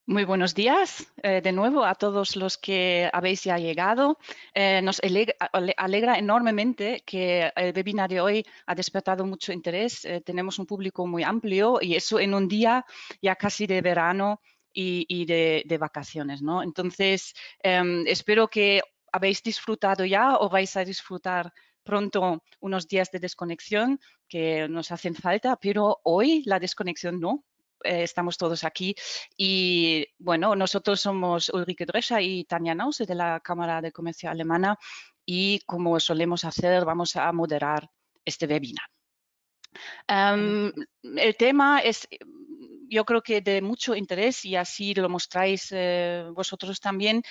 Muy buenos días de nuevo a todos los que habéis ya llegado. Nos alegra enormemente que el webinar de hoy ha despertado mucho interés. Tenemos un público muy amplio y eso en un día ya casi de verano y de vacaciones, ¿no? Entonces, espero que habéis disfrutado ya o vais a disfrutar pronto unos días de desconexión que nos hacen falta, pero hoy la desconexión no. Estamos todos aquí y bueno, nosotros somos Ulrike Drescher y Tanja Nause de la Cámara de Comercio Alemana y como solemos hacer, vamos a moderar este webinar. El tema es, yo creo que de mucho interés y así lo mostráis vosotros también,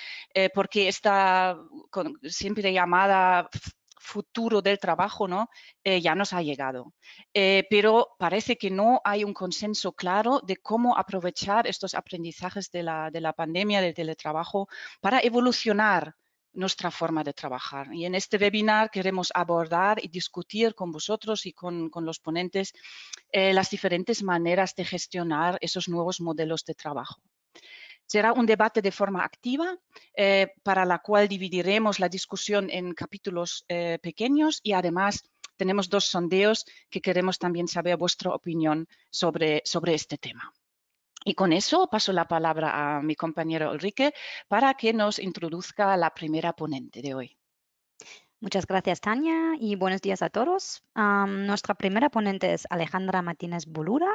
porque esta siempre llamada futuro del trabajo, ¿no? Ya nos ha llegado. Pero parece que no hay un consenso claro de cómo aprovechar estos aprendizajes de la pandemia, del teletrabajo, para evolucionar nuestra forma de trabajar. Y en este webinar queremos abordar y discutir con vosotros y con los ponentes las diferentes maneras de gestionar esos nuevos modelos de trabajo. Será un debate de forma activa, para la cual dividiremos la discusión en capítulos pequeños y además tenemos dos sondeos que queremos también saber vuestra opinión sobre este tema. Y con eso paso la palabra a mi compañero Ulrike para que nos introduzca la primera ponente de hoy. Muchas gracias, Tania, y buenos días a todos. Nuestra primera ponente es Alejandra Martínez Bulura,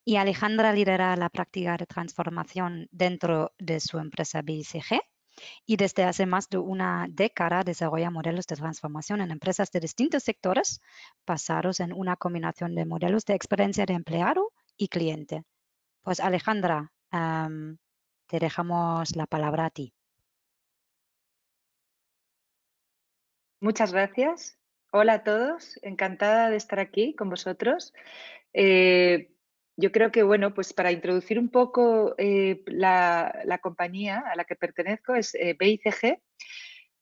y Alejandra lidera la práctica de transformación dentro de su empresa BICG y desde hace más de una década desarrolla modelos de transformación en empresas de distintos sectores basados en una combinación de modelos de experiencia de empleado y cliente. Pues Alejandra, te dejamos la palabra a ti. Muchas gracias. Hola a todos, encantada de estar aquí con vosotros. Yo creo que, bueno, pues para introducir un poco la compañía a la que pertenezco es BICG.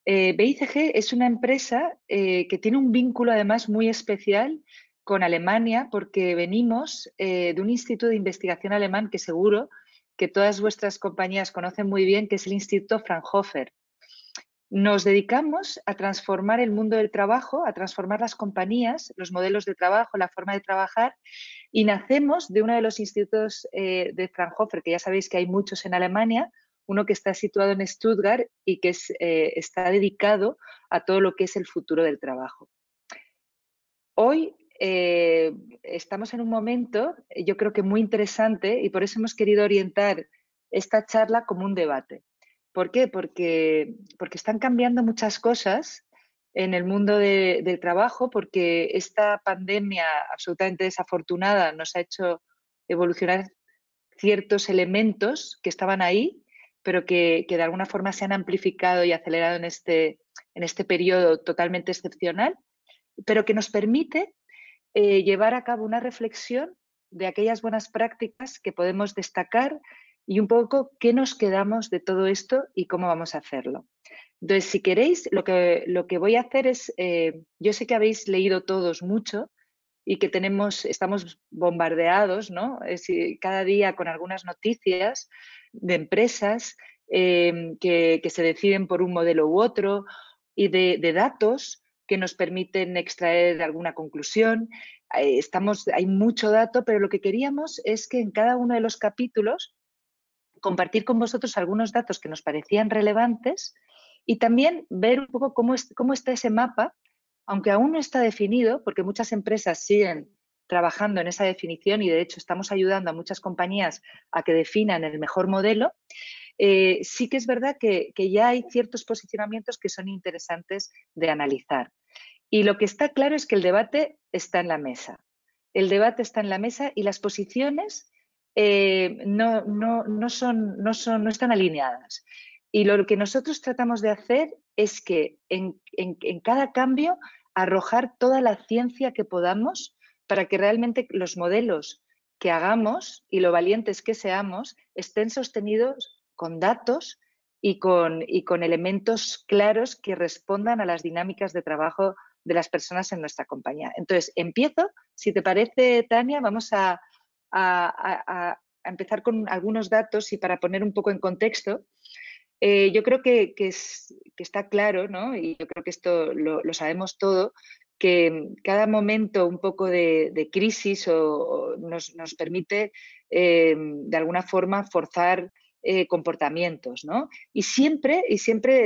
BICG es una empresa que tiene un vínculo además muy especial con Alemania porque venimos de un instituto de investigación alemán que seguro que todas vuestras compañías conocen muy bien, que es el Instituto Fraunhofer. Nos dedicamos a transformar el mundo del trabajo, a transformar las compañías, los modelos de trabajo, la forma de trabajar, y nacemos de uno de los institutos de Fraunhofer, que ya sabéis que hay muchos en Alemania, uno que está situado en Stuttgart y que está dedicado a todo lo que es el futuro del trabajo. Hoy estamos en un momento, yo creo que muy interesante, y por eso hemos querido orientar esta charla como un debate. ¿Por qué? Porque están cambiando muchas cosas en el mundo del trabajo, porque esta pandemia absolutamente desafortunada nos ha hecho evolucionar ciertos elementos que estaban ahí, pero que de alguna forma se han amplificado y acelerado en este periodo totalmente excepcional, pero que nos permite llevar a cabo una reflexión de aquellas buenas prácticas que podemos destacar y un poco qué nos quedamos de todo esto y cómo vamos a hacerlo. Entonces, si queréis, lo que voy a hacer es, yo sé que habéis leído todos mucho y que estamos bombardeados, ¿no? Cada día con algunas noticias de empresas que se deciden por un modelo u otro y de datos que nos permiten extraer alguna conclusión. Hay mucho dato, pero lo que queríamos es que en cada uno de los capítulos compartir con vosotros algunos datos que nos parecían relevantes y también ver un poco cómo está ese mapa, aunque aún no está definido, porque muchas empresas siguen trabajando en esa definición y de hecho estamos ayudando a muchas compañías a que definan el mejor modelo. Sí que es verdad que ya hay ciertos posicionamientos que son interesantes de analizar. Y lo que está claro es que el debate está en la mesa. El debate está en la mesa y las posiciones no están alineadas. Y lo que nosotros tratamos de hacer es que en cada cambio arrojar toda la ciencia que podamos para que realmente los modelos que hagamos y lo valientes que seamos estén sostenidos con datos y con elementos claros que respondan a las dinámicas de trabajo de las personas en nuestra compañía. Entonces, empiezo. Si te parece, Tania, vamos a empezar con algunos datos y para poner un poco en contexto. Yo creo que está claro, ¿no? Y yo creo que esto lo sabemos todo, que cada momento un poco de crisis nos permite de alguna forma forzar comportamientos, ¿no? Y siempre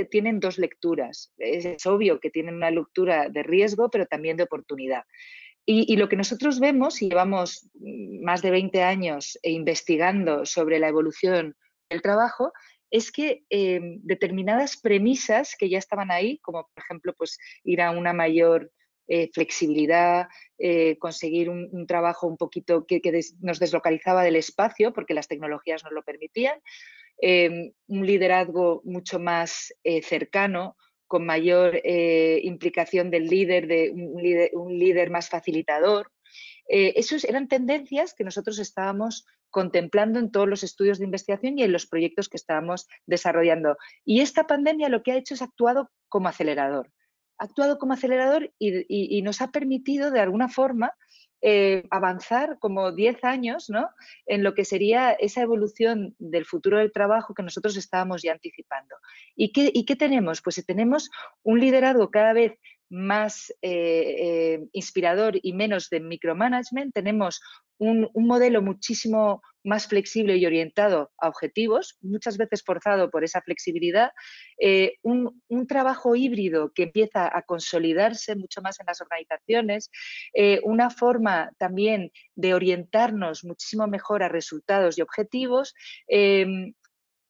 tienen dos lecturas. Es obvio que tienen una lectura de riesgo, pero también de oportunidad. Y lo que nosotros vemos, y llevamos más de 20 años investigando sobre la evolución del trabajo, es que determinadas premisas que ya estaban ahí, como por ejemplo pues, ir a una mayor flexibilidad, conseguir un trabajo un poquito que nos deslocalizaba del espacio, porque las tecnologías nos lo permitían, un liderazgo mucho más cercano, con mayor implicación del líder, un líder más facilitador. Esas eran tendencias que nosotros estábamos contemplando en todos los estudios de investigación y en los proyectos que estábamos desarrollando. Y esta pandemia lo que ha hecho es actuado como acelerador. Ha actuado como acelerador y nos ha permitido, de alguna forma, avanzar como 10 años, ¿no?, en lo que sería esa evolución del futuro del trabajo que nosotros estábamos ya anticipando. ¿Y qué tenemos? Pues tenemos un liderazgo cada vez más inspirador y menos de micromanagement. Tenemos un modelo muchísimo más flexible y orientado a objetivos, muchas veces forzado por esa flexibilidad, un trabajo híbrido que empieza a consolidarse mucho más en las organizaciones, una forma también de orientarnos muchísimo mejor a resultados y objetivos,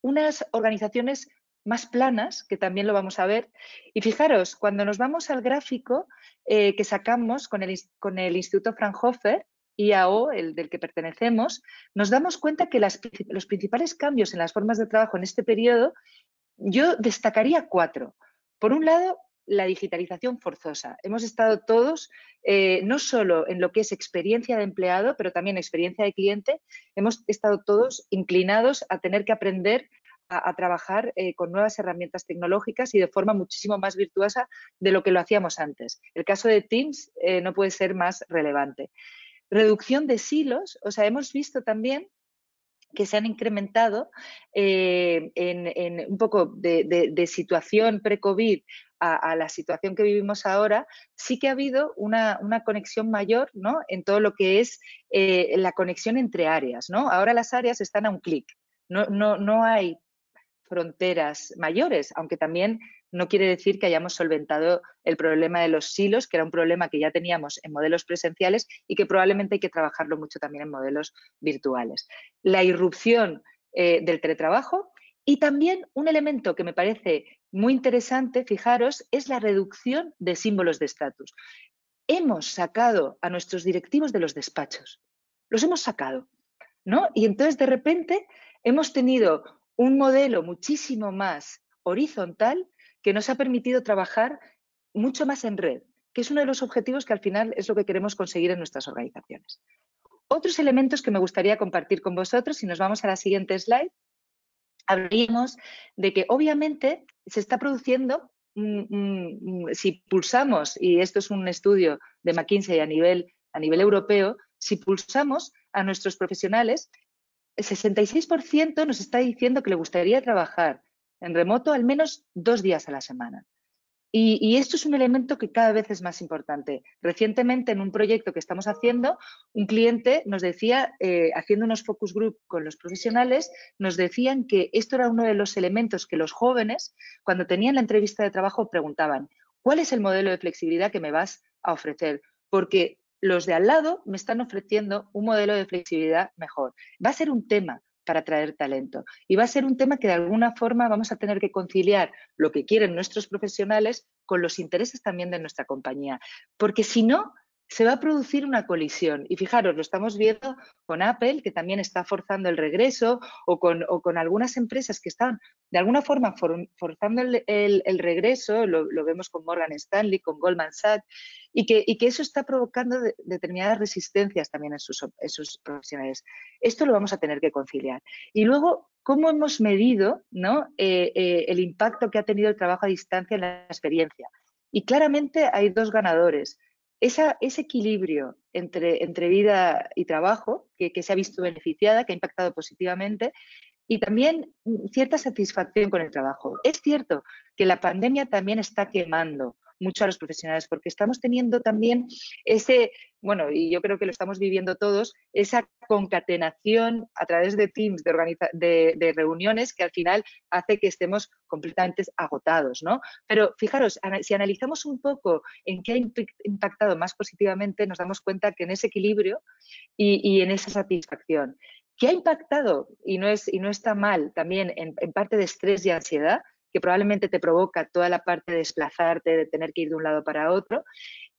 unas organizaciones más planas, que también lo vamos a ver. Y fijaros, cuando nos vamos al gráfico que sacamos con el Instituto Fraunhofer, IAO, el del que pertenecemos, nos damos cuenta que los principales cambios en las formas de trabajo en este periodo, yo destacaría 4. Por un lado, la digitalización forzosa. Hemos estado todos, no solo en lo que es experiencia de empleado, pero también experiencia de cliente, hemos estado todos inclinados a tener que aprender a trabajar con nuevas herramientas tecnológicas y de forma muchísimo más virtuosa de lo que lo hacíamos antes. El caso de Teams no puede ser más relevante. Reducción de silos, o sea, hemos visto también que se han incrementado en un poco de situación pre-COVID a la situación que vivimos ahora. Sí que ha habido una conexión mayor, ¿no?, en todo lo que es la conexión entre áreas, ¿no? Ahora las áreas están a un clic. No hay fronteras mayores, aunque también no quiere decir que hayamos solventado el problema de los silos, que era un problema que ya teníamos en modelos presenciales y que probablemente hay que trabajarlo mucho también en modelos virtuales. La irrupción del teletrabajo y también un elemento que me parece muy interesante, fijaros, es la reducción de símbolos de estatus. Hemos sacado a nuestros directivos de los despachos, los hemos sacado, ¿no? Y entonces de repente hemos tenido un modelo muchísimo más horizontal que nos ha permitido trabajar mucho más en red, que es uno de los objetivos que al final es lo que queremos conseguir en nuestras organizaciones. Otros elementos que me gustaría compartir con vosotros, si nos vamos a la siguiente slide, hablaríamos de que obviamente se está produciendo, si pulsamos, y esto es un estudio de McKinsey a nivel europeo, si pulsamos a nuestros profesionales, el 66% nos está diciendo que le gustaría trabajar en remoto al menos 2 días a la semana. Y esto es un elemento que cada vez es más importante. Recientemente, en un proyecto que estamos haciendo, un cliente nos decía, haciendo unos focus group con los profesionales, nos decían que esto era uno de los elementos que los jóvenes, cuando tenían la entrevista de trabajo, preguntaban: ¿cuál es el modelo de flexibilidad que me vas a ofrecer? Porque los de al lado me están ofreciendo un modelo de flexibilidad mejor. Va a ser un tema para atraer talento y va a ser un tema que de alguna forma vamos a tener que conciliar lo que quieren nuestros profesionales con los intereses también de nuestra compañía, porque si no, se va a producir una colisión. Y fijaros, lo estamos viendo con Apple, que también está forzando el regreso, o con algunas empresas que están de alguna forma forzando el regreso, lo vemos con Morgan Stanley, con Goldman Sachs, y que eso está provocando determinadas resistencias también en sus profesionales. Esto lo vamos a tener que conciliar. Y luego, ¿cómo hemos medido, ¿no?, el impacto que ha tenido el trabajo a distancia en la experiencia? Y claramente hay dos ganadores. Ese equilibrio entre vida y trabajo, que se ha visto beneficiada, que ha impactado positivamente, y también cierta satisfacción con el trabajo. Es cierto que la pandemia también está quemando mucho a los profesionales, porque estamos teniendo también ese, bueno, y yo creo que lo estamos viviendo todos, esa concatenación a través de Teams, de reuniones, que al final hace que estemos completamente agotados, ¿no? Pero fijaros, si analizamos un poco en qué ha impactado más positivamente, nos damos cuenta que en ese equilibrio y en esa satisfacción. ¿Qué ha impactado? Y no está mal también en parte de estrés y ansiedad, que probablemente te provoca toda la parte de desplazarte, de tener que ir de un lado para otro.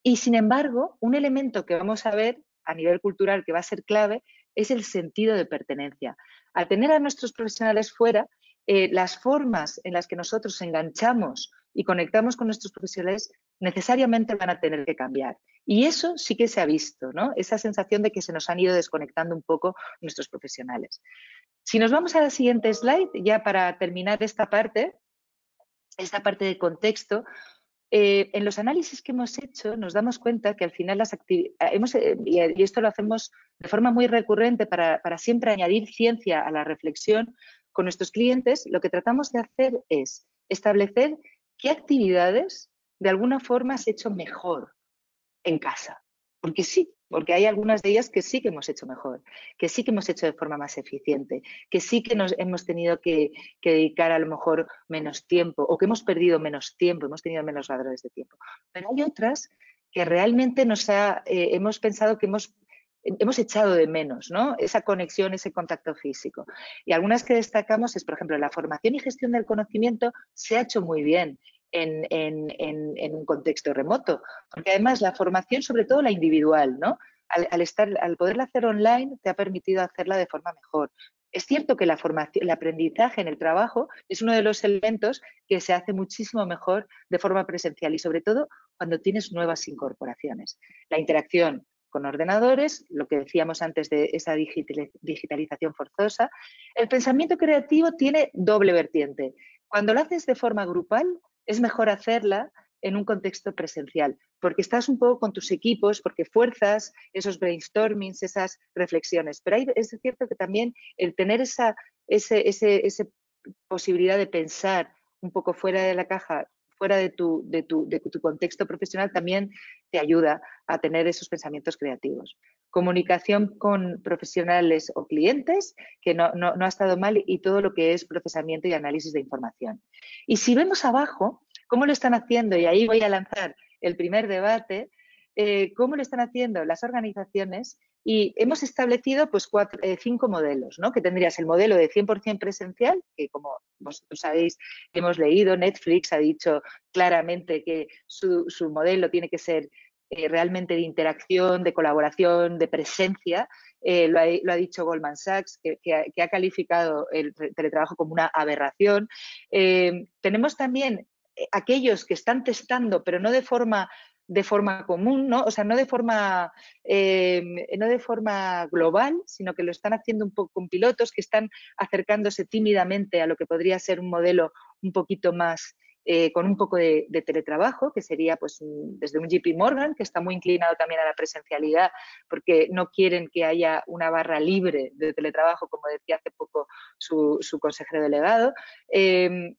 Y sin embargo, un elemento que vamos a ver a nivel cultural que va a ser clave es el sentido de pertenencia. Al tener a nuestros profesionales fuera, las formas en las que nosotros enganchamos y conectamos con nuestros profesionales necesariamente van a tener que cambiar. Y eso sí que se ha visto, ¿no? Esa sensación de que se nos han ido desconectando un poco nuestros profesionales. Si nos vamos a la siguiente slide, ya para terminar esta parte de contexto, en los análisis que hemos hecho nos damos cuenta que al final y esto lo hacemos de forma muy recurrente para siempre añadir ciencia a la reflexión con nuestros clientes, lo que tratamos de hacer es establecer qué actividades de alguna forma has hecho mejor en casa. Porque sí, porque hay algunas de ellas que sí que hemos hecho mejor, que sí que hemos hecho de forma más eficiente, que sí que nos hemos tenido que dedicar a lo mejor menos tiempo o que hemos perdido menos tiempo, hemos tenido menos valores de tiempo. Pero hay otras que realmente hemos pensado que hemos echado de menos, ¿no? Esa conexión, ese contacto físico. Y algunas que destacamos es, por ejemplo, la formación y gestión del conocimiento se ha hecho muy bien en un contexto remoto, porque además la formación, sobre todo la individual, ¿no? Al poderla hacer online, te ha permitido hacerla de forma mejor. Es cierto que la formación, el aprendizaje en el trabajo es uno de los elementos que se hace muchísimo mejor de forma presencial y sobre todo cuando tienes nuevas incorporaciones. La interacción con ordenadores, lo que decíamos antes de esa digitalización forzosa. El pensamiento creativo tiene doble vertiente. Cuando lo haces de forma grupal, es mejor hacerla en un contexto presencial, porque estás un poco con tus equipos, porque fuerzas esos brainstormings, esas reflexiones. Pero es cierto que también el tener esa posibilidad de pensar un poco fuera de la caja, fuera de tu contexto profesional, también te ayuda a tener esos pensamientos creativos. Comunicación con profesionales o clientes, que no ha estado mal, y todo lo que es procesamiento y análisis de información. Y si vemos abajo, ¿cómo lo están haciendo? Y ahí voy a lanzar el primer debate. ¿Cómo lo están haciendo las organizaciones? Y hemos establecido pues 5 modelos, ¿no? Que tendrías el modelo de 100% presencial, que como vosotros sabéis, hemos leído, Netflix ha dicho claramente que su modelo tiene que ser realmente de interacción, de colaboración, de presencia. Lo ha dicho Goldman Sachs, que ha calificado el teletrabajo como una aberración. Tenemos también aquellos que están testando, pero no de forma común, ¿no? O sea, no de forma global, sino que lo están haciendo un poco con pilotos que están acercándose tímidamente a lo que podría ser un modelo un poquito más con un poco de teletrabajo, que sería pues desde un JP Morgan, que está muy inclinado también a la presencialidad, porque no quieren que haya una barra libre de teletrabajo, como decía hace poco su consejero delegado,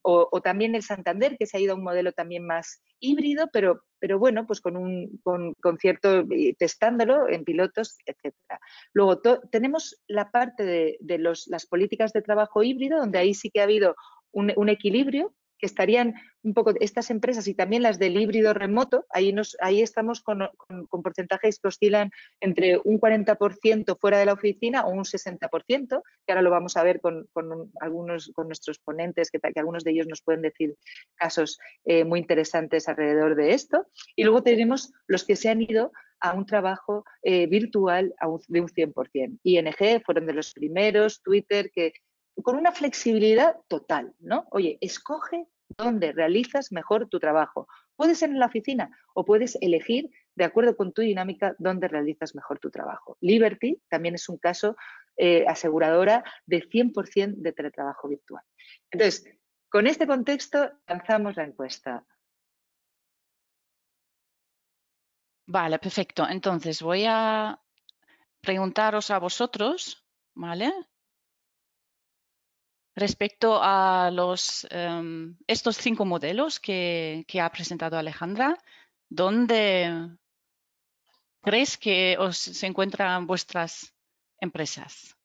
o también el Santander, que se ha ido a un modelo también más híbrido, pero bueno, pues con cierto, testándolo en pilotos, etcétera. Luego tenemos la parte de las políticas de trabajo híbrido, donde ahí sí que ha habido un equilibrio, que estarían un poco estas empresas y también las del híbrido remoto. Ahí estamos con porcentajes que oscilan entre un 40% fuera de la oficina o un 60%, que ahora lo vamos a ver con nuestros ponentes, que algunos de ellos nos pueden decir casos muy interesantes alrededor de esto. Y luego tenemos los que se han ido a un trabajo virtual de un 100%. ING fueron de los primeros, Twitter, que con una flexibilidad total, ¿no? Oye, escoge dónde realizas mejor tu trabajo. Puedes ser en la oficina o puedes elegir, de acuerdo con tu dinámica, dónde realizas mejor tu trabajo. Liberty también es un caso aseguradora de 100% de teletrabajo virtual. Entonces, con este contexto lanzamos la encuesta. Vale, perfecto. Entonces voy a preguntaros a vosotros, ¿vale? Respecto a estos 5 modelos que ha presentado Alejandra, ¿dónde creéis que se encuentran vuestras empresas?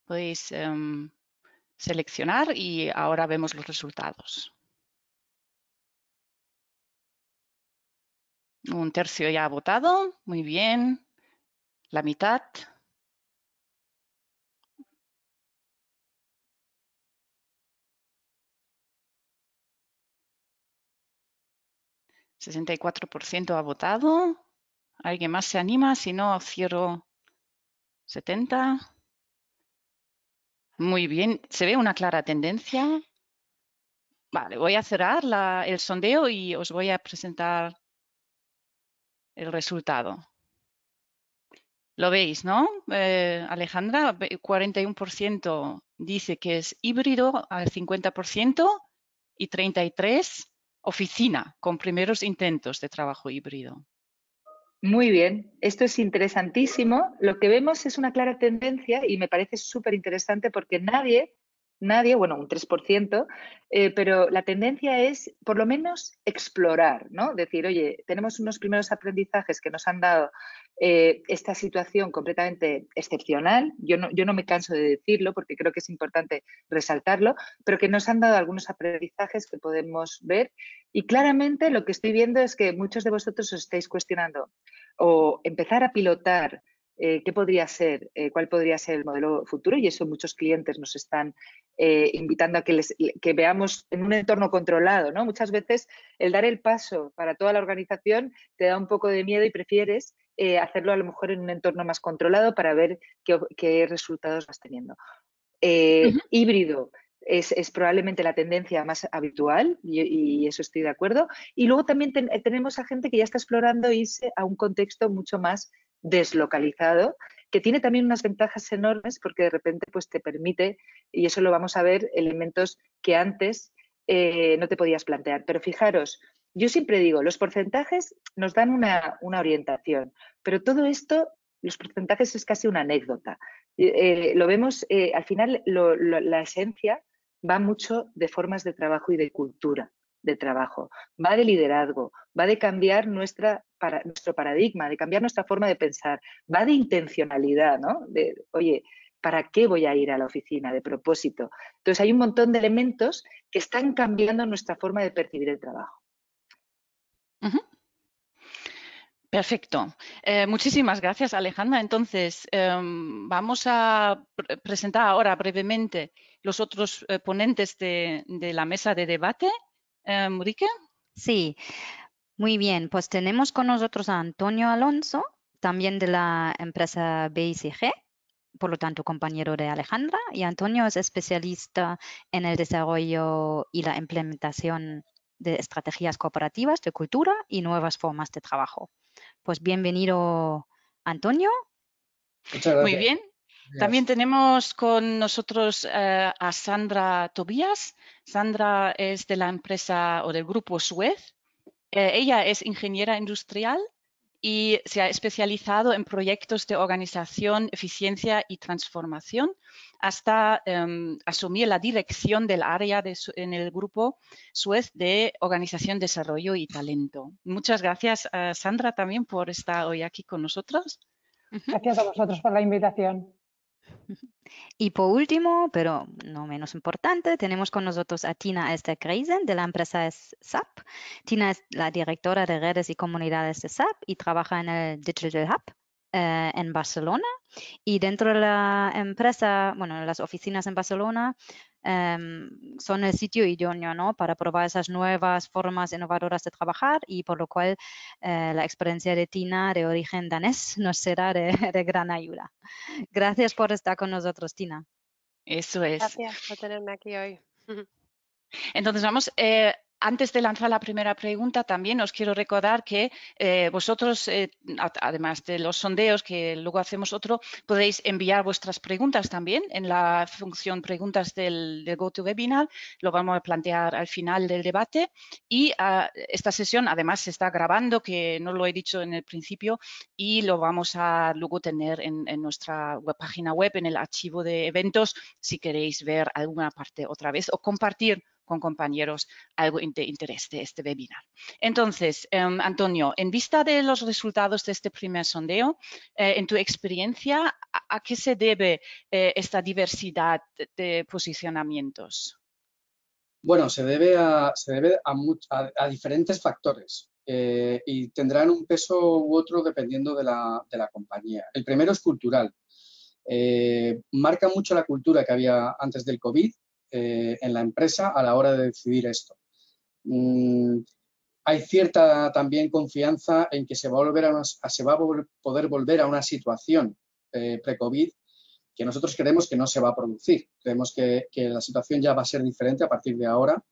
Podéis seleccionar y ahora vemos los resultados. Un tercio ya ha votado, muy bien. La mitad. ¿64% ha votado? ¿Alguien más se anima? Si no, cierro 70. Muy bien, se ve una clara tendencia. Vale, voy a cerrar el sondeo y os voy a presentar el resultado. Lo veis, ¿no? Alejandra, 41% dice que es híbrido al 50% y 33% oficina, con primeros intentos de trabajo híbrido. Muy bien, esto es interesantísimo. Lo que vemos es una clara tendencia y me parece súper interesante porque nadie, bueno, un 3%, pero la tendencia es por lo menos explorar, ¿no? Decir, oye, tenemos unos primeros aprendizajes que nos han dado esta situación completamente excepcional. Yo no me canso de decirlo porque creo que es importante resaltarlo, pero que nos han dado algunos aprendizajes que podemos ver. Y claramente lo que estoy viendo es que muchos de vosotros os estáis cuestionando o empezar a pilotar qué podría ser, cuál podría ser el modelo futuro, y eso muchos clientes nos están invitando a que veamos en un entorno controlado, ¿no? Muchas veces el dar el paso para toda la organización te da un poco de miedo y prefieres hacerlo a lo mejor en un entorno más controlado para ver qué resultados vas teniendo. Híbrido es probablemente la tendencia más habitual y eso estoy de acuerdo. Y luego también tenemos a gente que ya está explorando irse a un contexto mucho más deslocalizado, que tiene también unas ventajas enormes porque de repente pues te permite, y eso lo vamos a ver, elementos que antes no te podías plantear. Pero fijaros, yo siempre digo, los porcentajes nos dan una orientación, pero todo esto, los porcentajes es casi una anécdota. Lo vemos, al final la esencia va mucho de formas de trabajo y de cultura de trabajo, va de liderazgo, va de cambiar nuestro paradigma, de cambiar nuestra forma de pensar, va de intencionalidad, ¿no? De, oye, ¿para qué voy a ir a la oficina? De propósito. Entonces hay un montón de elementos que están cambiando nuestra forma de percibir el trabajo. Uh-huh. Perfecto. Muchísimas gracias, Alejandra. Entonces, vamos a presentar ahora brevemente los otros ponentes de la mesa de debate. Murique. Sí, muy bien. Pues tenemos con nosotros a Antonio Alonso, también de la empresa BICG, por lo tanto compañero de Alejandra. Y Antonio es especialista en el desarrollo y la implementación de estrategias cooperativas de cultura y nuevas formas de trabajo. Pues bienvenido, Antonio. Muchas gracias. Muy bien. También tenemos con nosotros a Sandra Tobías. Sandra es de la empresa o del grupo Suez. Ella es ingeniera industrial y se ha especializado en proyectos de organización, eficiencia y transformación hasta asumir la dirección del área en el grupo Suez de Organización, Desarrollo y Talento. Muchas gracias, Sandra, también por estar hoy aquí con nosotros. Gracias a vosotros por la invitación. Y por último, pero no menos importante, tenemos con nosotros a Tina Ester-Greisen de la empresa SAP. Tina es la directora de redes y comunidades de SAP y trabaja en el Digital Hub en Barcelona. Y dentro de la empresa, bueno, las oficinas en Barcelona son el sitio idóneo, ¿no?, para probar esas nuevas formas innovadoras de trabajar, y por lo cual la experiencia de Tina, de origen danés, nos será de gran ayuda. Gracias por estar con nosotros, Tina. Eso es. Gracias por tenerme aquí hoy. Entonces vamos Antes de lanzar la primera pregunta, también os quiero recordar que vosotros, además de los sondeos, que luego hacemos otro, podéis enviar vuestras preguntas también en la función preguntas del GoToWebinar. Lo vamos a plantear al final del debate. Y esta sesión, además, se está grabando, que no lo he dicho en el principio, y lo vamos a luego tener en nuestra página web, en el archivo de eventos, si queréis ver alguna parte otra vez o compartir con compañeros algo de interés de este webinar. Entonces, Antonio, en vista de los resultados de este primer sondeo, en tu experiencia, ¿a qué se debe esta diversidad de posicionamientos? Bueno, se debe a diferentes factores y tendrán un peso u otro dependiendo de la compañía. El primero es cultural. Marca mucho la cultura que había antes del COVID en la empresa a la hora de decidir esto. Hay cierta también confianza en que se va a poder volver a una situación pre-COVID que nosotros creemos que no se va a producir. Creemos que la situación ya va a ser diferente a partir de ahora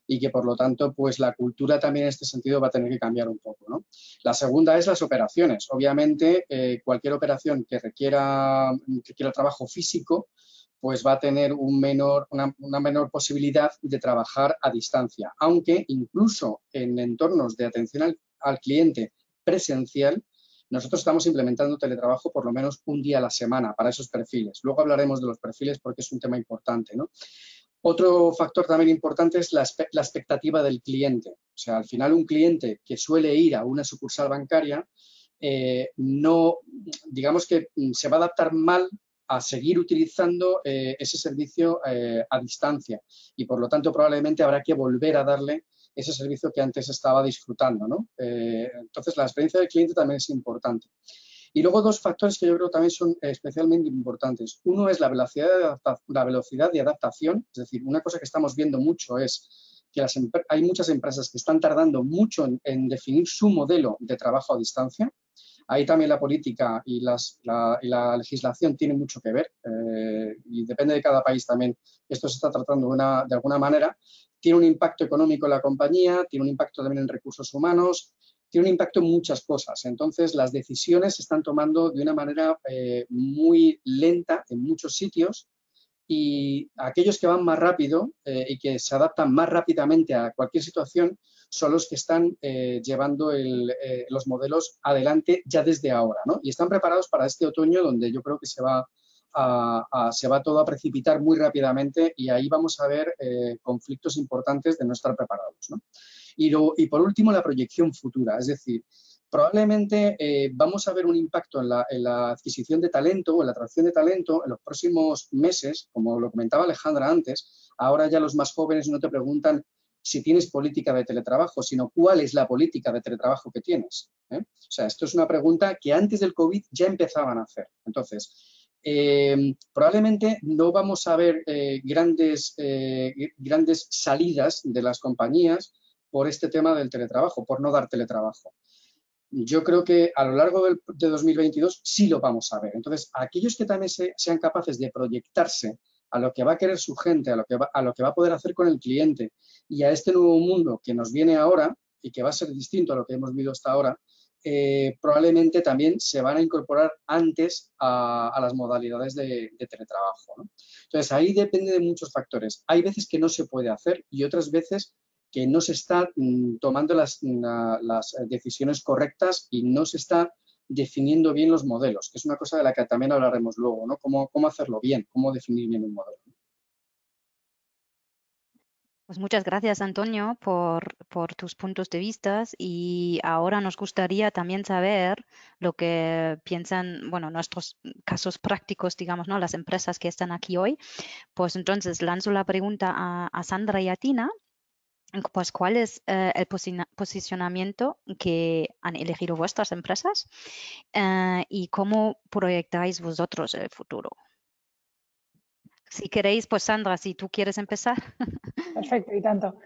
y que, por lo tanto, pues la cultura también en este sentido va a tener que cambiar un poco, ¿no? La segunda es las operaciones. Obviamente, cualquier operación que requiera trabajo físico, pues va a tener una menor posibilidad de trabajar a distancia. Aunque incluso en entornos de atención al cliente presencial, nosotros estamos implementando teletrabajo por lo menos un día a la semana para esos perfiles. Luego hablaremos de los perfiles porque es un tema importante, ¿no? Otro factor también importante es la expectativa del cliente. O sea, al final un cliente que suele ir a una sucursal bancaria digamos que se va a adaptar mal a seguir utilizando ese servicio a distancia y, por lo tanto, probablemente habrá que volver a darle ese servicio que antes estaba disfrutando, ¿no? Entonces, la experiencia del cliente también es importante. Y luego dos factores que yo creo también son especialmente importantes. Uno es la velocidad de adaptación, es decir, una cosa que estamos viendo mucho es que hay muchas empresas que están tardando mucho en definir su modelo de trabajo a distancia. Ahí también la política y la legislación tienen mucho que ver y depende de cada país también. Esto se está tratando de alguna manera. Tiene un impacto económico en la compañía, tiene un impacto también en recursos humanos, tiene un impacto en muchas cosas. Entonces, las decisiones se están tomando de una manera muy lenta en muchos sitios y aquellos que van más rápido y que se adaptan más rápidamente a cualquier situación son los que están llevando los modelos adelante ya desde ahora, ¿no? Y están preparados para este otoño donde yo creo que se va todo a precipitar muy rápidamente y ahí vamos a ver conflictos importantes de no estar preparados, ¿no? Y por último, la proyección futura, es decir, probablemente vamos a ver un impacto en la adquisición de talento o en la atracción de talento en los próximos meses, como lo comentaba Alejandra antes. Ahora ya los más jóvenes no te preguntan si tienes política de teletrabajo, sino cuál es la política de teletrabajo que tienes. O sea, esto es una pregunta que antes del COVID ya empezaban a hacer. Entonces, probablemente no vamos a ver grandes salidas de las compañías por este tema del teletrabajo, por no dar teletrabajo. Yo creo que a lo largo de 2022 sí lo vamos a ver. Entonces, aquellos que también sean capaces de proyectarse a lo que va a querer su gente, a lo que va a poder hacer con el cliente y a este nuevo mundo que nos viene ahora y que va a ser distinto a lo que hemos vivido hasta ahora, probablemente también se van a incorporar antes a las modalidades de teletrabajo, ¿no? Entonces, ahí depende de muchos factores. Hay veces que no se puede hacer y otras veces que no se está tomando las decisiones correctas y no se está definiendo bien los modelos, que es una cosa de la que también hablaremos luego, ¿no? Cómo hacerlo bien, cómo definir bien un modelo. Pues muchas gracias, Antonio, por tus puntos de vista y ahora nos gustaría también saber lo que piensan, bueno, nuestros casos prácticos, digamos, ¿no? Las empresas que están aquí hoy. Pues entonces lanzo la pregunta a Sandra y a Tina. Pues, ¿cuál es el posicionamiento que han elegido vuestras empresas y cómo proyectáis vosotros el futuro? Si queréis, pues Sandra, si tú quieres empezar. Perfecto, y tanto.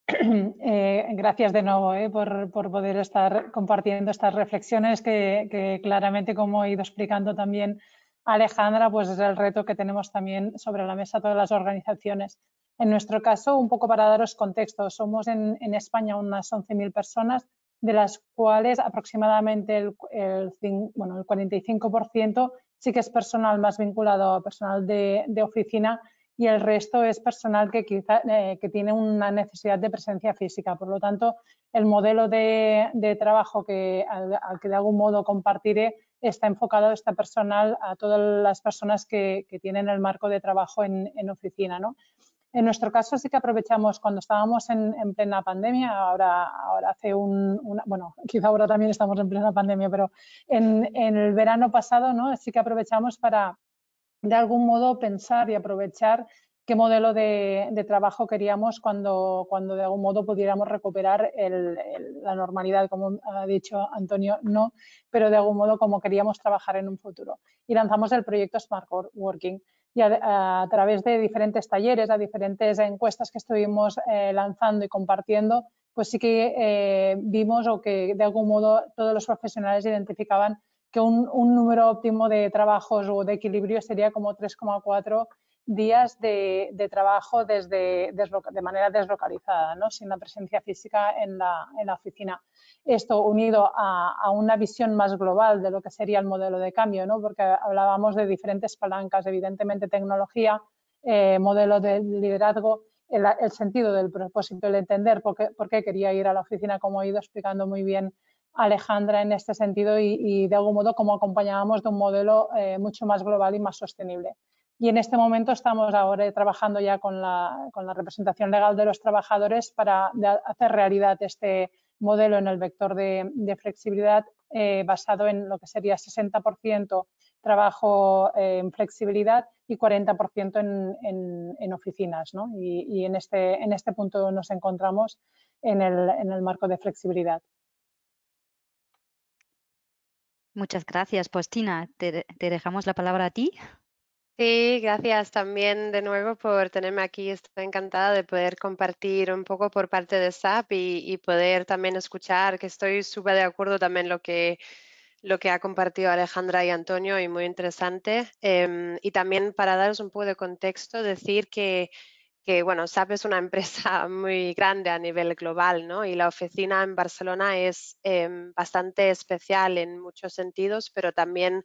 Gracias de nuevo por poder estar compartiendo estas reflexiones que claramente, como ha ido explicando también Alejandra, pues es el reto que tenemos también sobre la mesa todas las organizaciones. En nuestro caso, un poco para daros contexto, somos en España unas 11.000 personas, de las cuales aproximadamente el 45% sí que es personal más vinculado a personal de oficina, y el resto es personal que quizá que tiene una necesidad de presencia física. Por lo tanto, el modelo de trabajo al que de algún modo compartiré está enfocado personal a todas las personas que tienen el marco de trabajo en oficina, ¿no? En nuestro caso sí que aprovechamos cuando estábamos en plena pandemia, ahora hace bueno, quizá ahora también estamos en plena pandemia, pero en el verano pasado, ¿no? Sí que aprovechamos para de algún modo pensar y aprovechar qué modelo de trabajo queríamos cuando de algún modo pudiéramos recuperar la normalidad, como ha dicho Antonio, no, pero de algún modo como queríamos trabajar en un futuro. Y lanzamos el proyecto Smart Working. Y a través de diferentes talleres, a diferentes encuestas que estuvimos lanzando y compartiendo, pues sí que vimos o que de algún modo todos los profesionales identificaban que un número óptimo de trabajos o de equilibrio sería como 3,4 días de trabajo de manera deslocalizada, ¿no? Sin la presencia física en la oficina. Esto unido a una visión más global de lo que sería el modelo de cambio, ¿no? Porque hablábamos de diferentes palancas, evidentemente tecnología, modelo de liderazgo, el sentido del propósito, el entender por qué quería ir a la oficina, como ha ido explicando muy bien Alejandra en este sentido, y de algún modo como acompañábamos de un modelo mucho más global y más sostenible. Y en este momento estamos ahora trabajando ya con la representación legal de los trabajadores para hacer realidad este modelo en el vector de flexibilidad basado en lo que sería 60% trabajo en flexibilidad y 40% en oficinas, ¿no? Y en este punto nos encontramos en el marco de flexibilidad. Muchas gracias. Pues Tina, te dejamos la palabra a ti. Sí, gracias también de nuevo por tenerme aquí. Estoy encantada de poder compartir un poco por parte de SAP y poder también escuchar, que estoy súper de acuerdo también lo que ha compartido Alejandra y Antonio, y muy interesante. Y también para daros un poco de contexto, decir que bueno, SAP es una empresa muy grande a nivel global, ¿no? Y la oficina en Barcelona es bastante especial en muchos sentidos, pero también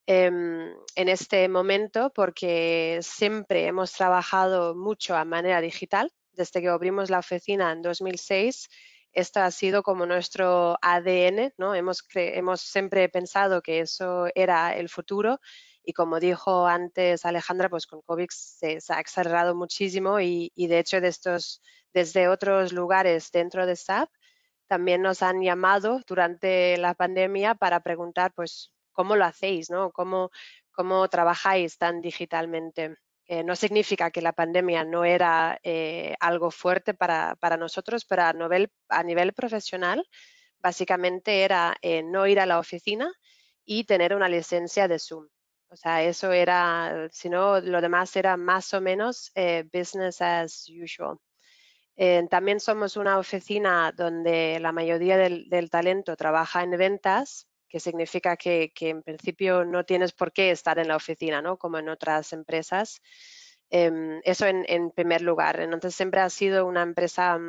en este momento porque siempre hemos trabajado mucho a manera digital. Desde que abrimos la oficina en 2006, esto ha sido como nuestro ADN, ¿no? Hemos siempre pensado que eso era el futuro, y como dijo antes Alejandra, pues con COVID se ha acelerado muchísimo, y de hecho desde otros lugares dentro de SAP también nos han llamado durante la pandemia para preguntar, pues, ¿cómo lo hacéis, no? ¿Cómo trabajáis tan digitalmente? No significa que la pandemia no era algo fuerte para nosotros, pero a nivel profesional, básicamente era no ir a la oficina y tener una licencia de Zoom. O sea, eso era, si no, lo demás era más o menos business as usual. También somos una oficina donde la mayoría del talento trabaja en ventas, que significa que en principio no tienes por qué estar en la oficina, ¿no? Como en otras empresas. Eso en primer lugar. Entonces siempre ha sido una empresa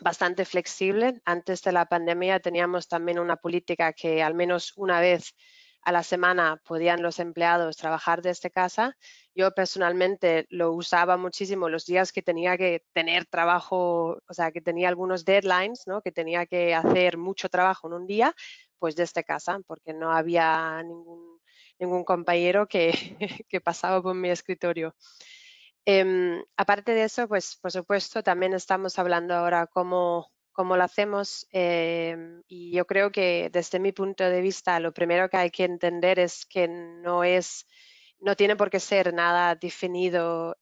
bastante flexible. Antes de la pandemia teníamos también una política que al menos una vez a la semana podían los empleados trabajar desde casa. Yo personalmente lo usaba muchísimo los días que tenía que tener trabajo, o sea, que tenía algunos deadlines, ¿no? Que tenía que hacer mucho trabajo en un día, pues desde casa, porque no había ningún compañero que, que pasaba por mi escritorio. Aparte de eso, pues por supuesto también estamos hablando ahora cómo lo hacemos, y yo creo que desde mi punto de vista lo primero que hay que entender es que no tiene por qué ser nada definido,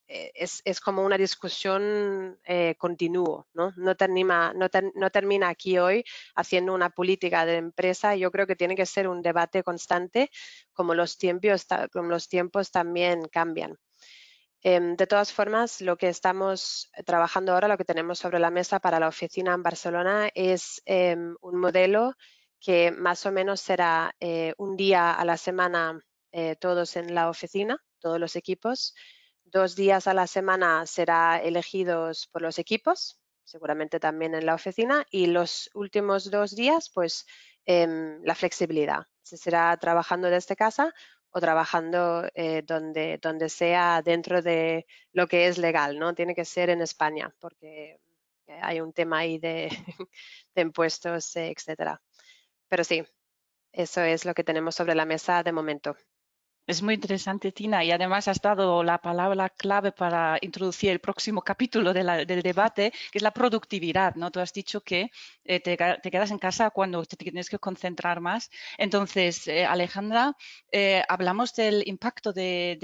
es como una discusión continua, ¿no? No termina aquí hoy haciendo una política de empresa. Yo creo que tiene que ser un debate constante, como los tiempos también cambian. De todas formas, lo que estamos trabajando ahora, lo que tenemos sobre la mesa para la oficina en Barcelona es un modelo que más o menos será un día a la semana todos en la oficina, todos los equipos, 2 días a la semana será elegidos por los equipos, seguramente también en la oficina, y los últimos 2 días, pues la flexibilidad. Se será trabajando desde casa o trabajando donde sea dentro de lo que es legal, ¿no? Tiene que ser en España porque hay un tema ahí de, de impuestos, etcétera. Pero sí, eso es lo que tenemos sobre la mesa de momento. Es muy interesante, Tina, y además has dado la palabra clave para introducir el próximo capítulo del debate, que es la productividad, ¿no? Tú has dicho que te quedas en casa cuando te tienes que concentrar más. Entonces, Alejandra, hablamos del impacto del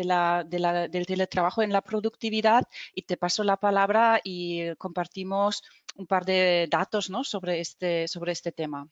teletrabajo en la productividad y te paso la palabra y compartimos un par de datos, ¿no? sobre este tema.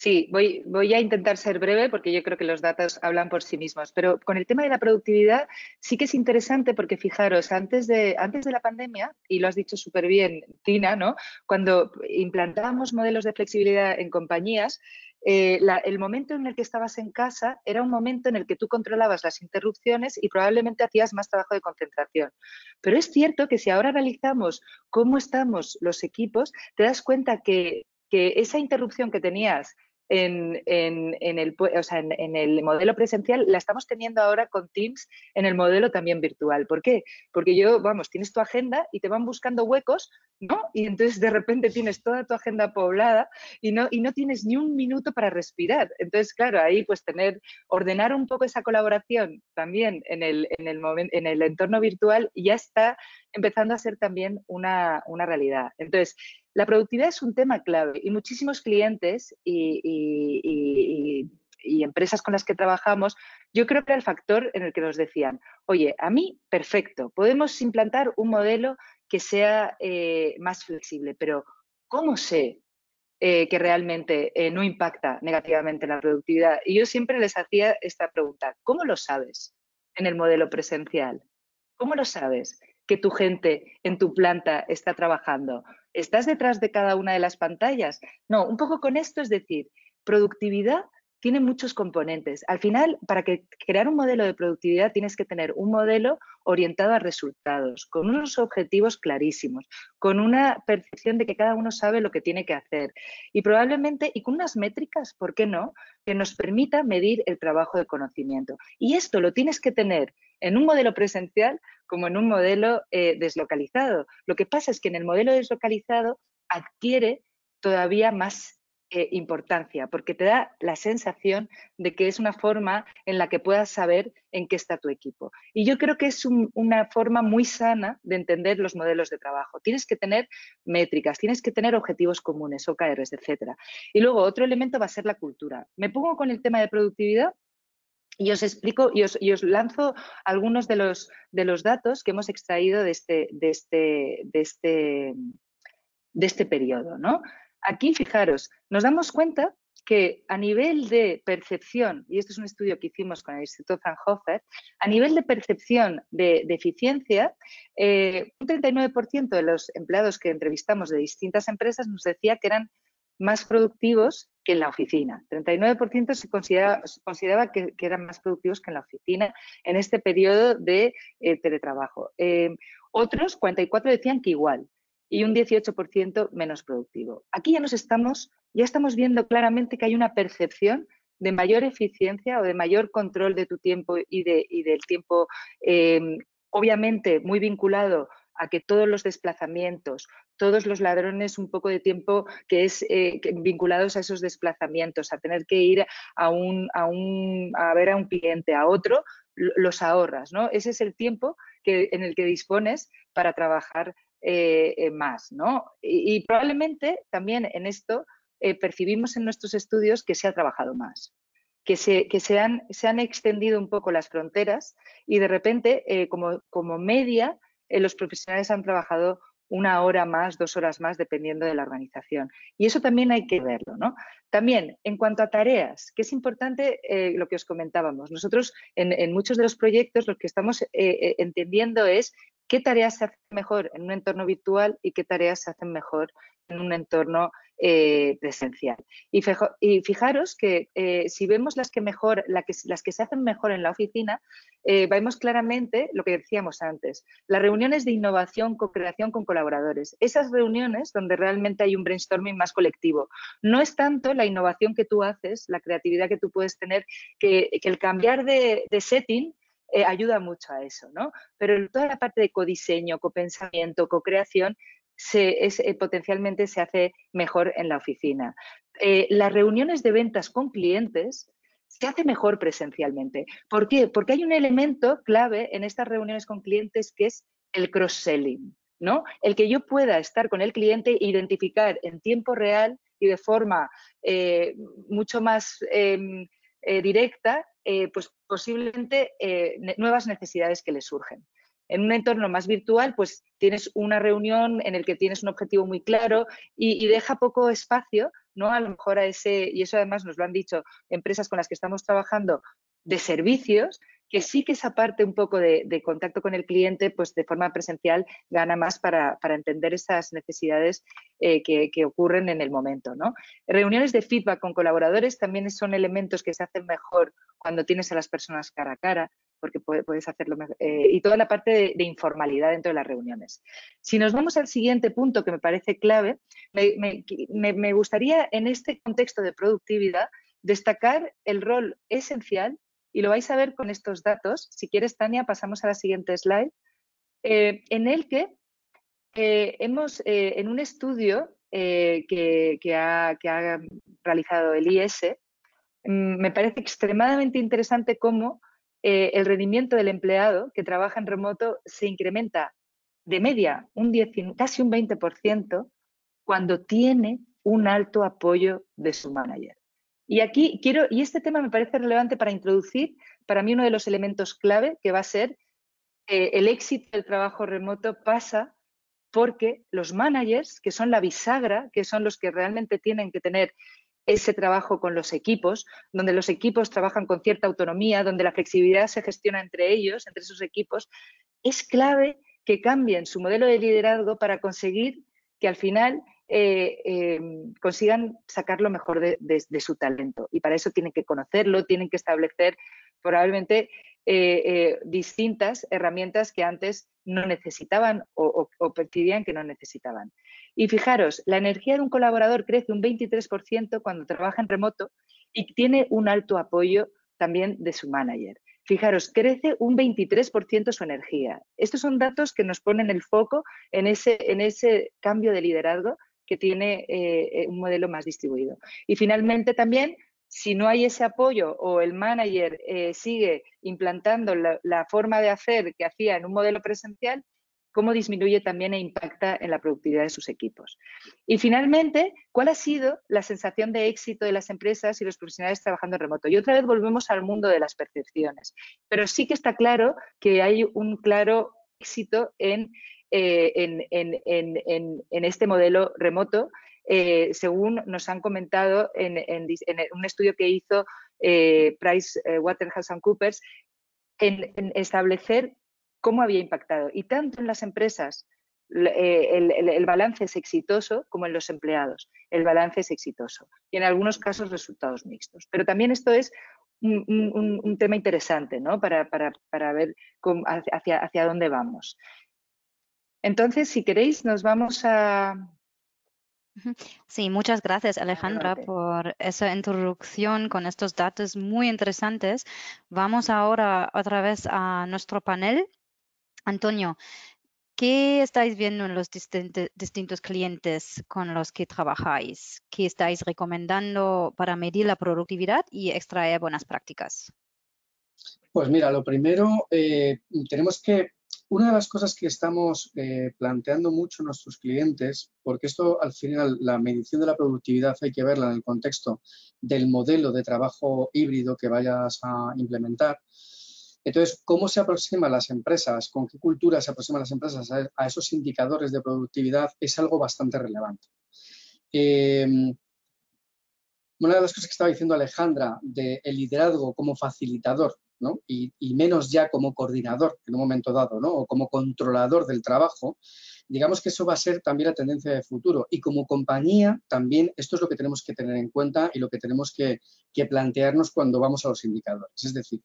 Sí, voy a intentar ser breve porque yo creo que los datos hablan por sí mismos, pero con el tema de la productividad sí que es interesante porque fijaros, antes de la pandemia, y lo has dicho súper bien, Tina, ¿no? Cuando implantábamos modelos de flexibilidad en compañías, el momento en el que estabas en casa era un momento en el que tú controlabas las interrupciones y probablemente hacías más trabajo de concentración. Pero es cierto que si ahora analizamos cómo estamos los equipos, te das cuenta que esa interrupción que tenías en el modelo presencial la estamos teniendo ahora con Teams en el modelo también virtual. ¿Por qué? Porque tienes tu agenda y te van buscando huecos, ¿no? Y entonces de repente tienes toda tu agenda poblada y no tienes ni un minuto para respirar. Entonces, claro, ahí pues ordenar un poco esa colaboración también en el entorno virtual ya está empezando a ser también una realidad. Entonces, la productividad es un tema clave y muchísimos clientes y empresas con las que trabajamos, yo creo que era el factor en el que nos decían, oye, a mí, perfecto, podemos implantar un modelo que sea más flexible, pero ¿cómo sé que realmente no impacta negativamente en la productividad? Y yo siempre les hacía esta pregunta, ¿cómo lo sabes en el modelo presencial? ¿Cómo lo sabes que tu gente en tu planta está trabajando? ¿Estás detrás de cada una de las pantallas? No, un poco con esto es decir, productividad tiene muchos componentes. Al final, para crear un modelo de productividad tienes que tener un modelo orientado a resultados, con unos objetivos clarísimos, con una percepción de que cada uno sabe lo que tiene que hacer y probablemente, y con unas métricas, ¿por qué no?, que nos permita medir el trabajo de conocimiento. Y esto lo tienes que tener en un modelo presencial como en un modelo deslocalizado. Lo que pasa es que en el modelo deslocalizado adquiere todavía más importancia, porque te da la sensación de que es una forma en la que puedas saber en qué está tu equipo. Y yo creo que es una forma muy sana de entender los modelos de trabajo. Tienes que tener métricas, tienes que tener objetivos comunes, OKRs, etcétera. Y luego otro elemento va a ser la cultura. Me pongo con el tema de productividad y os explico y os lanzo algunos de los datos que hemos extraído de este periodo, ¿no? Aquí, fijaros, nos damos cuenta que a nivel de percepción, y esto es un estudio que hicimos con el Instituto Fraunhofer, a nivel de percepción de eficiencia, un 39% de los empleados que entrevistamos de distintas empresas nos decía que eran más productivos que en la oficina. 39% se consideraba que eran más productivos que en la oficina en este periodo de teletrabajo. Otros, 44, decían que igual y un 18% menos productivo. Aquí ya estamos viendo claramente que hay una percepción de mayor eficiencia o de mayor control de tu tiempo y del tiempo, obviamente muy vinculado a que todos los desplazamientos, todos los ladrones un poco de tiempo que es vinculados a esos desplazamientos, a tener que ir a ver a un cliente, a otro, los ahorras, ¿no? Ese es el tiempo en el que dispones para trabajar más, ¿no? Y probablemente también en esto percibimos en nuestros estudios que se ha trabajado más, que se han extendido un poco las fronteras y de repente, como media, los profesionales han trabajado 1 hora más, 2 horas más, dependiendo de la organización. Y eso también hay que verlo, ¿no? También, en cuanto a tareas, que es importante lo que os comentábamos. Nosotros, en muchos de los proyectos, lo que estamos entendiendo es qué tareas se hacen mejor en un entorno virtual y qué tareas se hacen mejor en un entorno presencial. Y fijaros que si vemos las que se hacen mejor en la oficina, vemos claramente lo que decíamos antes, las reuniones de innovación, co-creación con colaboradores. Esas reuniones donde realmente hay un brainstorming más colectivo. No es tanto la innovación que tú haces, la creatividad que tú puedes tener, que el cambiar de setting ayuda mucho a eso, ¿no? Pero toda la parte de codiseño, copensamiento, co-creación, potencialmente se hace mejor en la oficina. Las reuniones de ventas con clientes se hace mejor presencialmente. ¿Por qué? Porque hay un elemento clave en estas reuniones con clientes que es el cross-selling, ¿no? El que yo pueda estar con el cliente e identificar en tiempo real y de forma mucho más directa, pues posiblemente nuevas necesidades que le surgen. En un entorno más virtual, pues tienes una reunión en el que tienes un objetivo muy claro y deja poco espacio, ¿no? A lo mejor a ese, y eso además nos lo han dicho empresas con las que estamos trabajando, de servicios, que sí que esa parte un poco de contacto con el cliente, pues de forma presencial gana más para entender esas necesidades que ocurren en el momento, ¿no? Reuniones de feedback con colaboradores también son elementos que se hacen mejor cuando tienes a las personas cara a cara, porque puedes hacerlo mejor, y toda la parte de informalidad dentro de las reuniones. Si nos vamos al siguiente punto que me parece clave, me gustaría en este contexto de productividad destacar el rol esencial, y lo vais a ver con estos datos. Si quieres, Tania, pasamos a la siguiente slide, en el que hemos, en un estudio que ha realizado el IS, me parece extremadamente interesante cómo el rendimiento del empleado que trabaja en remoto se incrementa de media casi un 20% cuando tiene un alto apoyo de su manager. Y aquí y este tema me parece relevante para introducir para mí uno de los elementos clave, que va a ser el éxito del trabajo remoto pasa porque los managers, que son la bisagra, que son los que realmente tienen que tener ese trabajo con los equipos, donde los equipos trabajan con cierta autonomía, donde la flexibilidad se gestiona entre ellos, entre sus equipos, es clave que cambien su modelo de liderazgo para conseguir que al final consigan sacar lo mejor de su talento. Y para eso tienen que conocerlo, tienen que establecer probablemente distintas herramientas que antes no necesitaban o percibían que no necesitaban. Y fijaros, la energía de un colaborador crece un 23% cuando trabaja en remoto y tiene un alto apoyo también de su manager. Fijaros, crece un 23% su energía. Estos son datos que nos ponen el foco en ese cambio de liderazgo que tiene un modelo más distribuido. Y finalmente también, si no hay ese apoyo o el manager sigue implantando la forma de hacer que hacía en un modelo presencial, cómo disminuye también e impacta en la productividad de sus equipos. Y finalmente, ¿cuál ha sido la sensación de éxito de las empresas y los profesionales trabajando en remoto? Y otra vez volvemos al mundo de las percepciones, pero sí que está claro que hay un claro éxito en este modelo remoto, según nos han comentado en un estudio que hizo PricewaterhouseCoopers, en establecer cómo había impactado. Y tanto en las empresas el balance es exitoso como en los empleados. El balance es exitoso. Y en algunos casos resultados mixtos. Pero también esto es un tema interesante, ¿no? Para ver hacia dónde vamos. Entonces, si queréis, nos vamos a... Sí, muchas gracias, Alejandra, Adelante. por esa introducción con estos datos muy interesantes. Vamos ahora otra vez a nuestro panel. Antonio, ¿qué estáis viendo en los distintos clientes con los que trabajáis? ¿Qué estáis recomendando para medir la productividad y extraer buenas prácticas? Pues mira, lo primero, tenemos que, una de las cosas que estamos planteando mucho a nuestros clientes, porque esto al final, la medición de la productividad hay que verla en el contexto del modelo de trabajo híbrido que vayas a implementar. Entonces, ¿cómo se aproximan las empresas? ¿Con qué cultura se aproximan las empresas a esos indicadores de productividad? Es algo bastante relevante. Una de las cosas que estaba diciendo Alejandra del liderazgo como facilitador ¿no? Y menos ya como coordinador en un momento dado, ¿no? O como controlador del trabajo, digamos que eso va a ser también la tendencia de futuro. Y como compañía también esto es lo que tenemos que tener en cuenta y lo que tenemos que plantearnos cuando vamos a los indicadores. Es decir,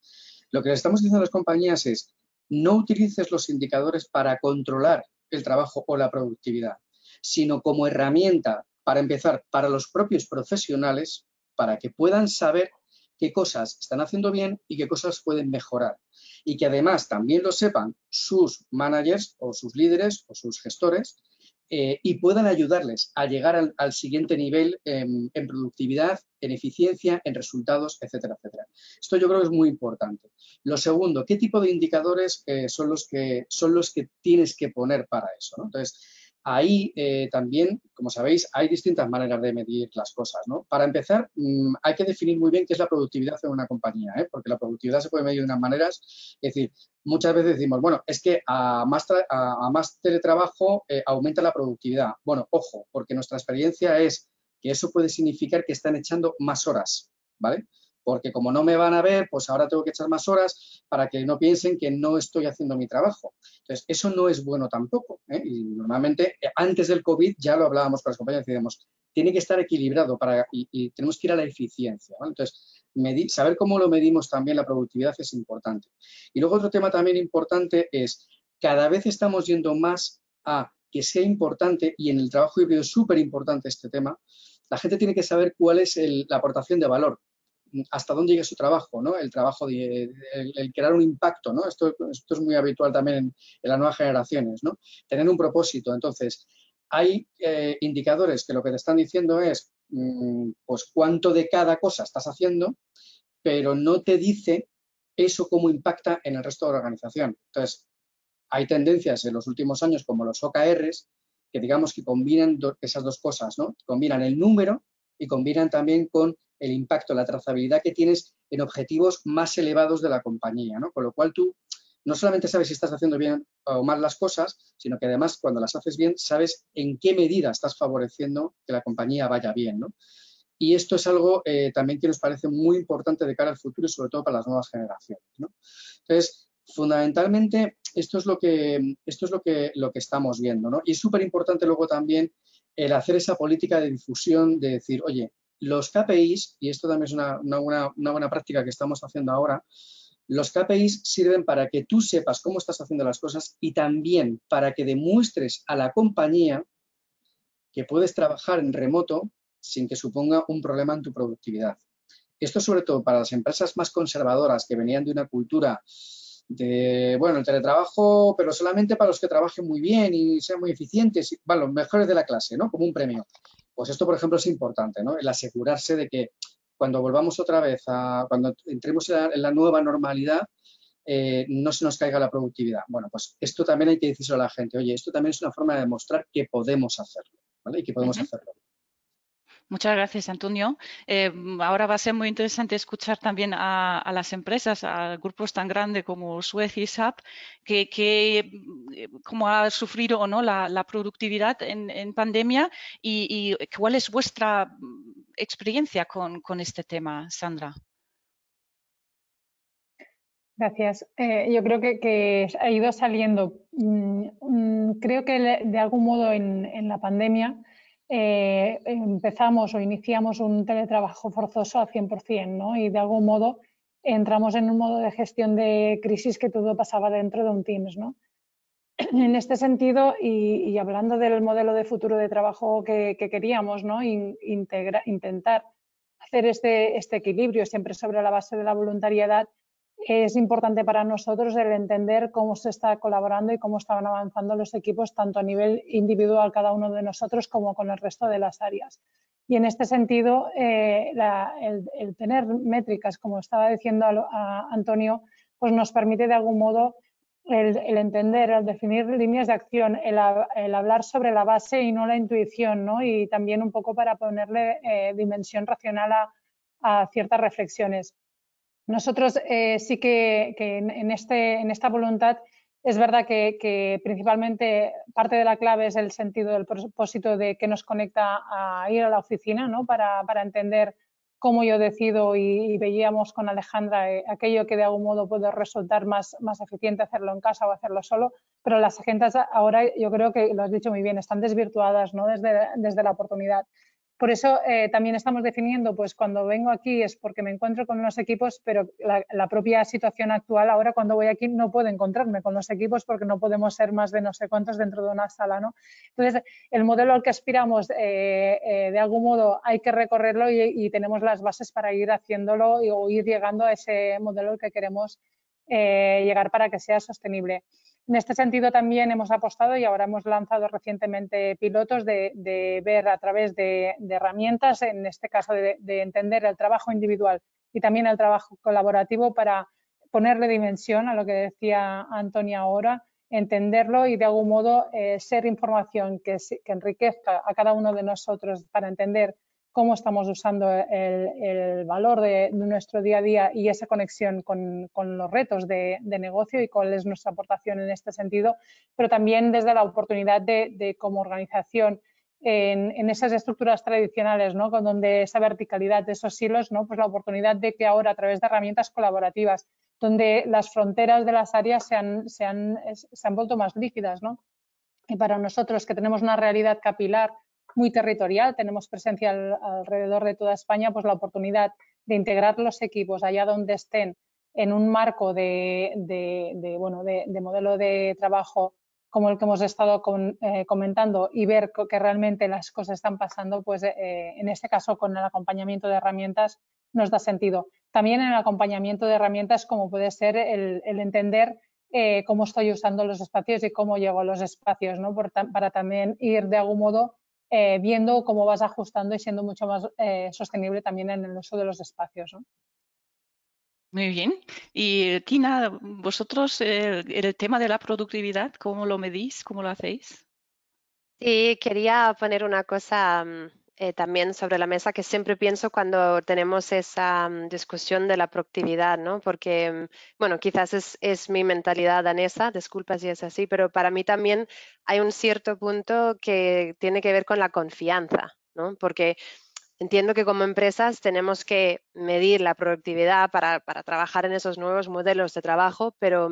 lo que le estamos diciendo a las compañías es no utilices los indicadores para controlar el trabajo o la productividad, sino como herramienta, para empezar, para los propios profesionales, para que puedan saber qué cosas están haciendo bien y qué cosas pueden mejorar. Y que además también lo sepan sus managers o sus líderes o sus gestores y puedan ayudarles a llegar al siguiente nivel en productividad, en eficiencia, en resultados, etcétera, etcétera. Esto yo creo que es muy importante. Lo segundo, ¿qué tipo de indicadores son los que tienes que poner para eso, ¿no? Entonces, ahí también, como sabéis, hay distintas maneras de medir las cosas, ¿no? Para empezar, hay que definir muy bien qué es la productividad en una compañía, porque la productividad se puede medir de unas maneras, es decir, muchas veces decimos, bueno, es que a más teletrabajo aumenta la productividad. Bueno, ojo, porque nuestra experiencia es que eso puede significar que están echando más horas, ¿vale? Porque como no me van a ver, pues ahora tengo que echar más horas para que no piensen que no estoy haciendo mi trabajo. Entonces, eso no es bueno tampoco, ¿eh? Y normalmente, antes del COVID, ya lo hablábamos con las compañías, decíamos, tiene que estar equilibrado y tenemos que ir a la eficiencia, ¿vale? Entonces, saber cómo lo medimos también la productividad es importante. Y luego otro tema también importante es, cada vez estamos yendo más a que sea importante, y en el trabajo híbrido es súper importante este tema, la gente tiene que saber cuál es la aportación de valor, hasta dónde llega su trabajo, ¿no? El trabajo, el crear un impacto, ¿no? Esto es muy habitual también en las nuevas generaciones, ¿no? Tener un propósito. Entonces, hay indicadores que lo que te están diciendo es, pues, cuánto de cada cosa estás haciendo, pero no te dice eso cómo impacta en el resto de la organización. Entonces, hay tendencias en los últimos años como los OKRs que digamos que combinan esas dos cosas, ¿no? Combinan el número y combinan también con el impacto, la trazabilidad que tienes en objetivos más elevados de la compañía, ¿no? Con lo cual tú no solamente sabes si estás haciendo bien o mal las cosas, sino que además cuando las haces bien sabes en qué medida estás favoreciendo que la compañía vaya bien, ¿no? Y esto es algo también que nos parece muy importante de cara al futuro y sobre todo para las nuevas generaciones, ¿no? Entonces, fundamentalmente, esto es lo que estamos viendo, ¿no? Y es súper importante luego también el hacer esa política de difusión, de decir, oye, los KPIs, y esto también es una buena práctica que estamos haciendo ahora, los KPIs sirven para que tú sepas cómo estás haciendo las cosas y también para que demuestres a la compañía que puedes trabajar en remoto sin que suponga un problema en tu productividad. Esto sobre todo para las empresas más conservadoras que venían de una cultura de, bueno, el teletrabajo, pero solamente para los que trabajen muy bien y sean muy eficientes, bueno, los mejores de la clase, ¿no? Como un premio. Pues esto, por ejemplo, es importante, ¿no? El asegurarse de que cuando volvamos otra vez cuando entremos en la nueva normalidad, no se nos caiga la productividad. Bueno, pues esto también hay que decirlo a la gente. Oye, esto también es una forma de demostrar que podemos hacerlo, ¿vale? Y que podemos hacerlo. Muchas gracias, Antonio. Ahora va a ser muy interesante escuchar también a las empresas, a grupos tan grandes como Suez y SAP, cómo ha sufrido o no la productividad en pandemia y cuál es vuestra experiencia con este tema, Sandra. Gracias. Yo creo que ha ido saliendo. Creo que de algún modo en la pandemia empezamos o iniciamos un teletrabajo forzoso al 100%, ¿no? Y de algún modo entramos en un modo de gestión de crisis que todo pasaba dentro de un Teams, ¿no? En este sentido, y hablando del modelo de futuro de trabajo que queríamos, ¿no? Intentar hacer este equilibrio siempre sobre la base de la voluntariedad, es importante para nosotros el entender cómo se está colaborando y cómo estaban avanzando los equipos, tanto a nivel individual cada uno de nosotros como con el resto de las áreas. Y en este sentido, el tener métricas, como estaba diciendo a Antonio, pues nos permite de algún modo el entender, el definir líneas de acción, el hablar sobre la base y no la intuición, ¿no? Y también un poco para ponerle dimensión racional a ciertas reflexiones. Nosotros sí que en esta voluntad es verdad que principalmente parte de la clave es el sentido del propósito de que nos conecta a ir a la oficina, ¿no? Para entender cómo yo decido y veíamos con Alejandra aquello que de algún modo puede resultar más eficiente hacerlo en casa o hacerlo solo, pero las agendas ahora yo creo que lo has dicho muy bien, están desvirtuadas, ¿no? desde la oportunidad. Por eso también estamos definiendo, pues cuando vengo aquí es porque me encuentro con los equipos, pero la propia situación actual, ahora cuando voy aquí no puedo encontrarme con los equipos porque no podemos ser más de no sé cuántos dentro de una sala, ¿no? Entonces, el modelo al que aspiramos, de algún modo hay que recorrerlo y tenemos las bases para ir haciéndolo o ir llegando a ese modelo al que queremos llegar para que sea sostenible. En este sentido también hemos apostado y ahora hemos lanzado recientemente pilotos de ver a través de herramientas, en este caso de entender el trabajo individual y también el trabajo colaborativo para ponerle dimensión a lo que decía Antonia ahora, entenderlo y de algún modo ser información que enriquezca a cada uno de nosotros para entender cómo estamos usando el valor de nuestro día a día y esa conexión con los retos de negocio y cuál es nuestra aportación en este sentido, pero también desde la oportunidad de como organización en esas estructuras tradicionales, ¿no? Con donde esa verticalidad de esos silos, ¿no? Pues la oportunidad de que ahora a través de herramientas colaborativas, donde las fronteras de las áreas se han vuelto más líquidas, ¿no? Y para nosotros que tenemos una realidad capilar muy territorial, tenemos presencia alrededor de toda España, pues la oportunidad de integrar los equipos allá donde estén en un marco de modelo de trabajo como el que hemos estado comentando y ver que realmente las cosas están pasando, pues en este caso con el acompañamiento de herramientas nos da sentido. También en el acompañamiento de herramientas como puede ser el entender cómo estoy usando los espacios y cómo llego a los espacios, ¿no? Para también ir de algún modo viendo cómo vas ajustando y siendo mucho más sostenible también en el uso de los espacios, ¿no? Muy bien. Y Tina, vosotros el tema de la productividad, ¿cómo lo medís? ¿Cómo lo hacéis? Sí, quería poner una cosa también sobre la mesa que siempre pienso cuando tenemos esa discusión de la productividad, ¿no? Porque, bueno, quizás es mi mentalidad danesa, disculpa si es así, pero para mí también hay un cierto punto que tiene que ver con la confianza, ¿no? Porque entiendo que como empresas tenemos que medir la productividad para trabajar en esos nuevos modelos de trabajo, pero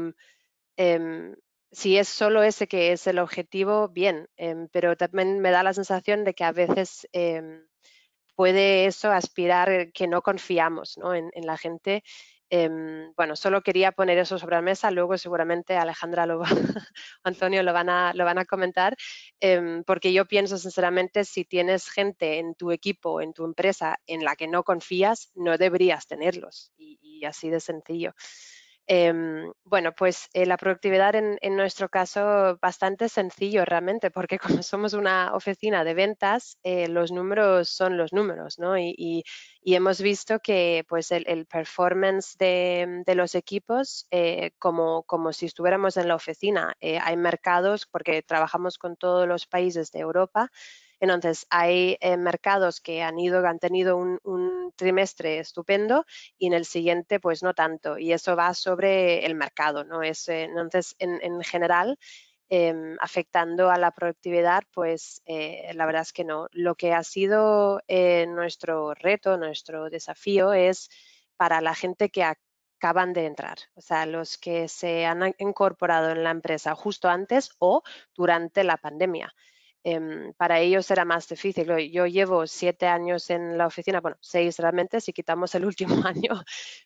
em, si es solo ese que es el objetivo, bien, pero también me da la sensación de que a veces puede eso aspirar que no confiamos, ¿no? en la gente. Bueno, solo quería poner eso sobre la mesa, luego seguramente Alejandra Antonio lo van a comentar, porque yo pienso sinceramente si tienes gente en tu equipo, en tu empresa en la que no confías, no deberías tenerlos y así de sencillo. Bueno, pues la productividad en nuestro caso bastante sencillo realmente, porque como somos una oficina de ventas, los números son los números, ¿no? Y hemos visto que pues el performance de los equipos, como si estuviéramos en la oficina, hay mercados, porque trabajamos con todos los países de Europa. Entonces, hay mercados que han tenido un trimestre estupendo y en el siguiente, pues no tanto. Y eso va sobre el mercado, ¿no? Entonces, en general, afectando a la productividad, pues la verdad es que no. Lo que ha sido nuestro reto, nuestro desafío es para la gente que acaban de entrar, o sea, los que se han incorporado en la empresa justo antes o durante la pandemia. Para ellos era más difícil. Yo llevo 7 años en la oficina, bueno, 6 realmente, si quitamos el último año,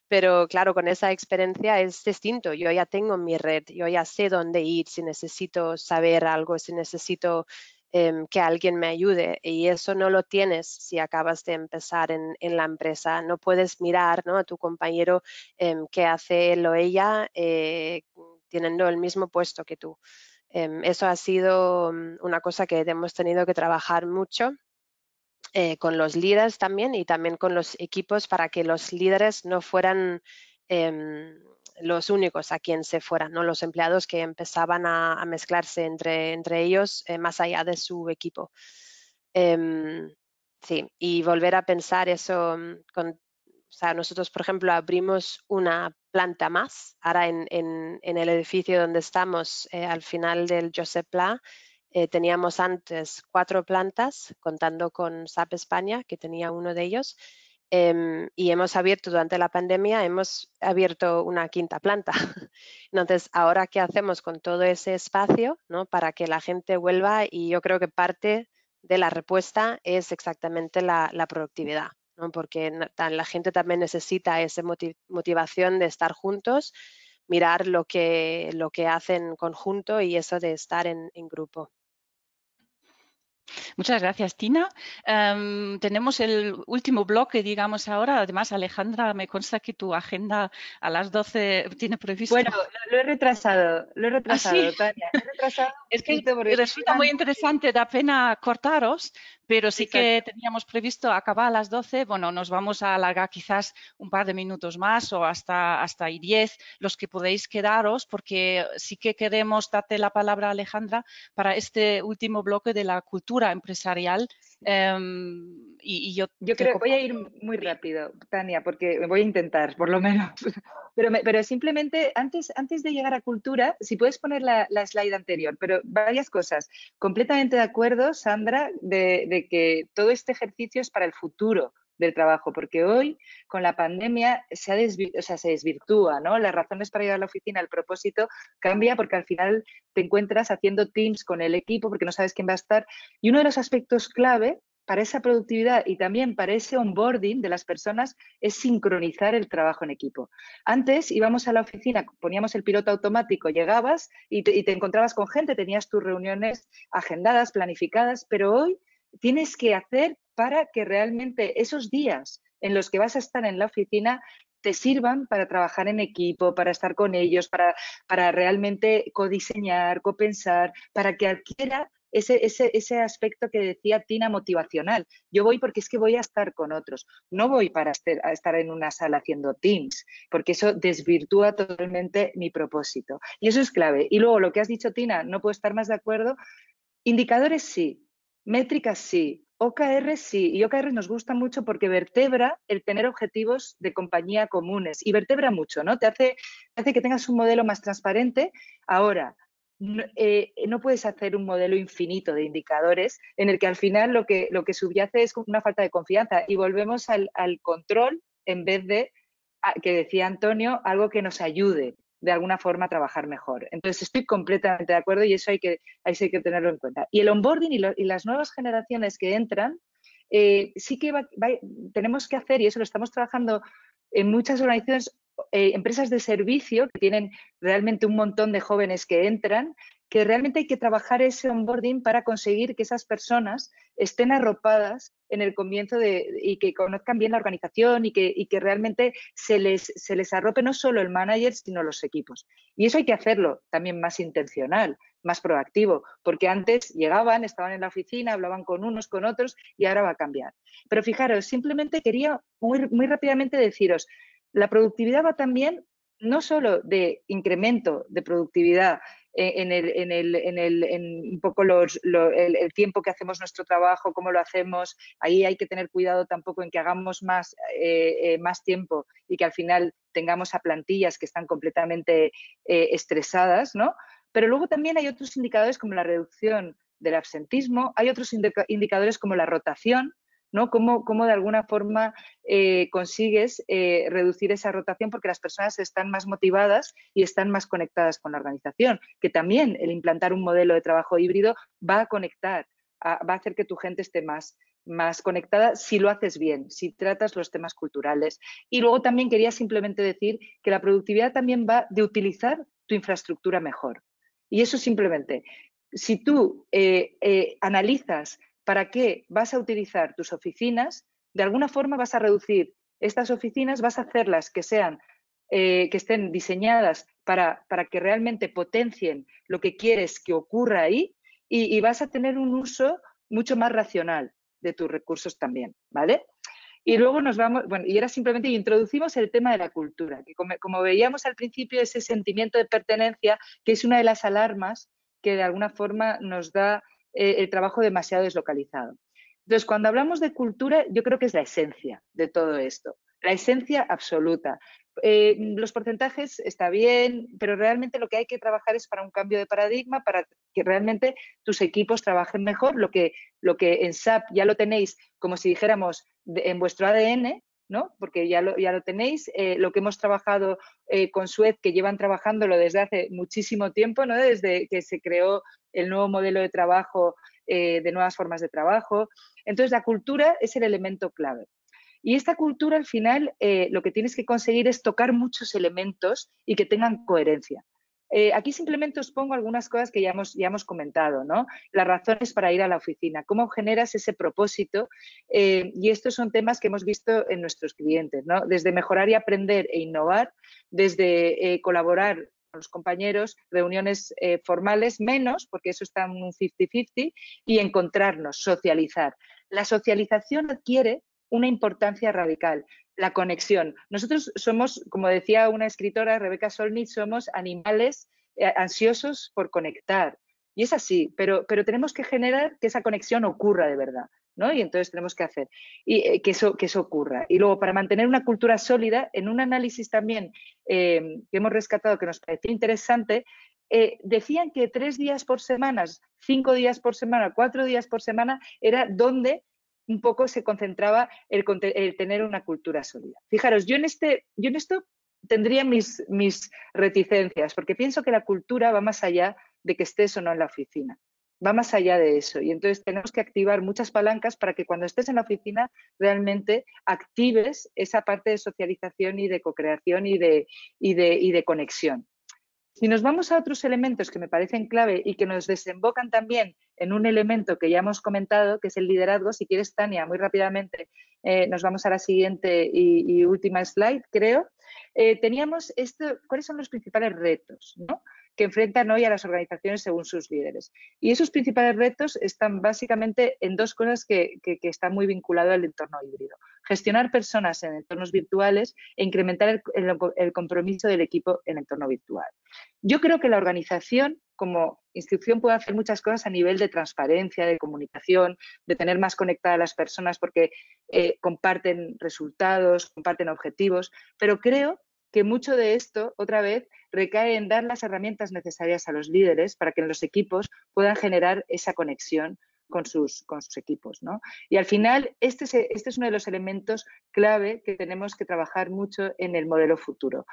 pero claro, con esa experiencia es distinto. Yo ya tengo mi red, yo ya sé dónde ir, si necesito saber algo, si necesito que alguien me ayude. Y eso no lo tienes si acabas de empezar en la empresa. No puedes mirar, ¿no?, a tu compañero que hace él o ella teniendo el mismo puesto que tú. Eso ha sido una cosa que hemos tenido que trabajar mucho con los líderes también y también con los equipos para que los líderes no fueran los únicos a quien se fueran, ¿no? Los empleados que empezaban a mezclarse entre ellos más allá de su equipo. Sí, y volver a pensar eso o sea, nosotros, por ejemplo, abrimos una planta más ahora en el edificio donde estamos, al final del Josep Pla. Teníamos antes 4 plantas, contando con SAP España, que tenía uno de ellos, y hemos abierto durante la pandemia, hemos abierto una quinta planta. Entonces, ahora, ¿qué hacemos con todo ese espacio, ¿no? Para que la gente vuelva? Y yo creo que parte de la respuesta es exactamente la productividad, ¿no? Porque la gente también necesita esa motivación de estar juntos, mirar lo que hacen en conjunto y eso de estar en grupo. Muchas gracias, Tina. Tenemos el último bloque, digamos, ahora. Además, Alejandra, me consta que tu agenda a las 12 tiene previsto. Bueno, lo he retrasado, ¿Ah, sí? Tania. He retrasado es que resulta muy interesante, da pena cortaros, pero sí que teníamos previsto acabar a las 12. Bueno, nos vamos a alargar quizás un par de minutos más o hasta y 10, los que podéis quedaros, porque sí que queremos darte la palabra, Alejandra, para este último bloque de la cultura empresarial. Yo creo, voy a ir muy rápido, Tania, porque voy a intentar, por lo menos. Pero simplemente, antes de llegar a cultura, si puedes poner la slide anterior, pero varias cosas. Completamente de acuerdo, Sandra, de que todo este ejercicio es para el futuro del trabajo, porque hoy, con la pandemia, se desvirtúa, ¿no? Las razones para ir a la oficina, el propósito cambia, porque al final te encuentras haciendo teams con el equipo, porque no sabes quién va a estar. Y uno de los aspectos clave para esa productividad y también para ese onboarding de las personas es sincronizar el trabajo en equipo. Antes íbamos a la oficina, poníamos el piloto automático, llegabas y te encontrabas con gente, tenías tus reuniones agendadas, planificadas, pero hoy tienes que hacer para que realmente esos días en los que vas a estar en la oficina te sirvan para trabajar en equipo, para estar con ellos, para realmente codiseñar, copensar, para que adquiera ese aspecto que decía Tina, motivacional. Yo voy porque es que voy a estar con otros. No voy para estar en una sala haciendo Teams, porque eso desvirtúa totalmente mi propósito. Y eso es clave. Y luego lo que has dicho, Tina, no puedo estar más de acuerdo. Indicadores sí, métricas sí, OKR sí. Y OKR nos gusta mucho porque vertebra el tener objetivos de compañía comunes. Y vertebra mucho, ¿no? Te hace que tengas un modelo más transparente. Ahora, no puedes hacer un modelo infinito de indicadores en el que al final lo que subyace es una falta de confianza y volvemos al control en vez de, que decía Antonio, algo que nos ayude de alguna forma a trabajar mejor. Entonces, estoy completamente de acuerdo y eso hay que tenerlo en cuenta. Y el onboarding y las nuevas generaciones que entran, sí que tenemos que hacer, y eso lo estamos trabajando en muchas organizaciones, empresas de servicio que tienen realmente un montón de jóvenes que entran, que realmente hay que trabajar ese onboarding para conseguir que esas personas estén arropadas en el comienzo y que conozcan bien la organización y que realmente se les arrope no solo el manager, sino los equipos. Y eso hay que hacerlo también más intencional, más proactivo, porque antes llegaban, estaban en la oficina, hablaban con unos, con otros y ahora va a cambiar. Pero fijaros, simplemente quería muy rápidamente deciros, la productividad va también no solo de incremento de productividad en un poco el tiempo que hacemos nuestro trabajo, cómo lo hacemos. Ahí hay que tener cuidado tampoco en que hagamos más tiempo y que al final tengamos a plantillas que están completamente estresadas, ¿no? Pero luego también hay otros indicadores como la reducción del absentismo, hay otros indicadores como la rotación, ¿no? Cómo de alguna forma consigues reducir esa rotación porque las personas están más motivadas y están más conectadas con la organización. Que también el implantar un modelo de trabajo híbrido va a conectar, va a hacer que tu gente esté más conectada si lo haces bien, si tratas los temas culturales. Y luego también quería simplemente decir que la productividad también va de utilizar tu infraestructura mejor. Y eso simplemente, si tú analizas para qué vas a utilizar tus oficinas, de alguna forma vas a reducir estas oficinas, vas a hacerlas que estén diseñadas para que realmente potencien lo que quieres que ocurra ahí y vas a tener un uso mucho más racional de tus recursos también, ¿vale? Y luego nos vamos, bueno, y era simplemente introducimos el tema de la cultura, que como veíamos al principio, ese sentimiento de pertenencia, que es una de las alarmas que de alguna forma nos da el trabajo demasiado deslocalizado. Entonces, cuando hablamos de cultura, yo creo que es la esencia de todo esto, la esencia absoluta. Los porcentajes está bien, pero realmente lo que hay que trabajar es para un cambio de paradigma, para que realmente tus equipos trabajen mejor, lo que en SAP ya lo tenéis como si dijéramos en vuestro ADN, ¿no? Porque ya lo tenéis, lo que hemos trabajado con Suez, que llevan trabajándolo desde hace muchísimo tiempo, ¿no? Desde que se creó el nuevo modelo de trabajo, de nuevas formas de trabajo. Entonces, la cultura es el elemento clave. Y esta cultura, al final, lo que tienes que conseguir es tocar muchos elementos y que tengan coherencia. Aquí simplemente os pongo algunas cosas que ya hemos comentado, ¿no? Las razones para ir a la oficina, cómo generas ese propósito, y estos son temas que hemos visto en nuestros clientes, ¿no? Desde mejorar y aprender e innovar, desde colaborar con los compañeros, reuniones formales menos, porque eso está en un 50-50, y encontrarnos, socializar. La socialización adquiere una importancia radical. La conexión. Nosotros somos, como decía una escritora, Rebecca Solnit, somos animales ansiosos por conectar. Y es así, pero tenemos que generar que esa conexión ocurra de verdad, ¿no? Y entonces tenemos que hacer que eso ocurra. Y luego, para mantener una cultura sólida, en un análisis también que hemos rescatado que nos pareció interesante, decían que 3 días por semana, 5 días por semana, 4 días por semana era donde un poco se concentraba el tener una cultura sólida. Fijaros, yo en esto tendría mis reticencias, porque pienso que la cultura va más allá de que estés o no en la oficina. Va más allá de eso. Y entonces tenemos que activar muchas palancas para que cuando estés en la oficina realmente actives esa parte de socialización y de co-creación y de conexión. Si nos vamos a otros elementos que me parecen clave y que nos desembocan también en un elemento que ya hemos comentado, que es el liderazgo, si quieres, Tania, muy rápidamente nos vamos a la siguiente y última slide, creo. Teníamos ¿cuáles son los principales retos, ¿no?, que enfrentan hoy a las organizaciones según sus líderes? Y esos principales retos están básicamente en dos cosas que están muy vinculadas al entorno híbrido. Gestionar personas en entornos virtuales e incrementar el compromiso del equipo en entorno virtual. Yo creo que la organización como institución puede hacer muchas cosas a nivel de transparencia, de comunicación, de tener más conectadas a las personas porque comparten resultados, comparten objetivos, pero creo que mucho de esto, otra vez, recae en dar las herramientas necesarias a los líderes para que en los equipos puedan generar esa conexión con sus equipos, ¿no? Y al final, este es uno de los elementos clave que tenemos que trabajar mucho en el modelo futuro.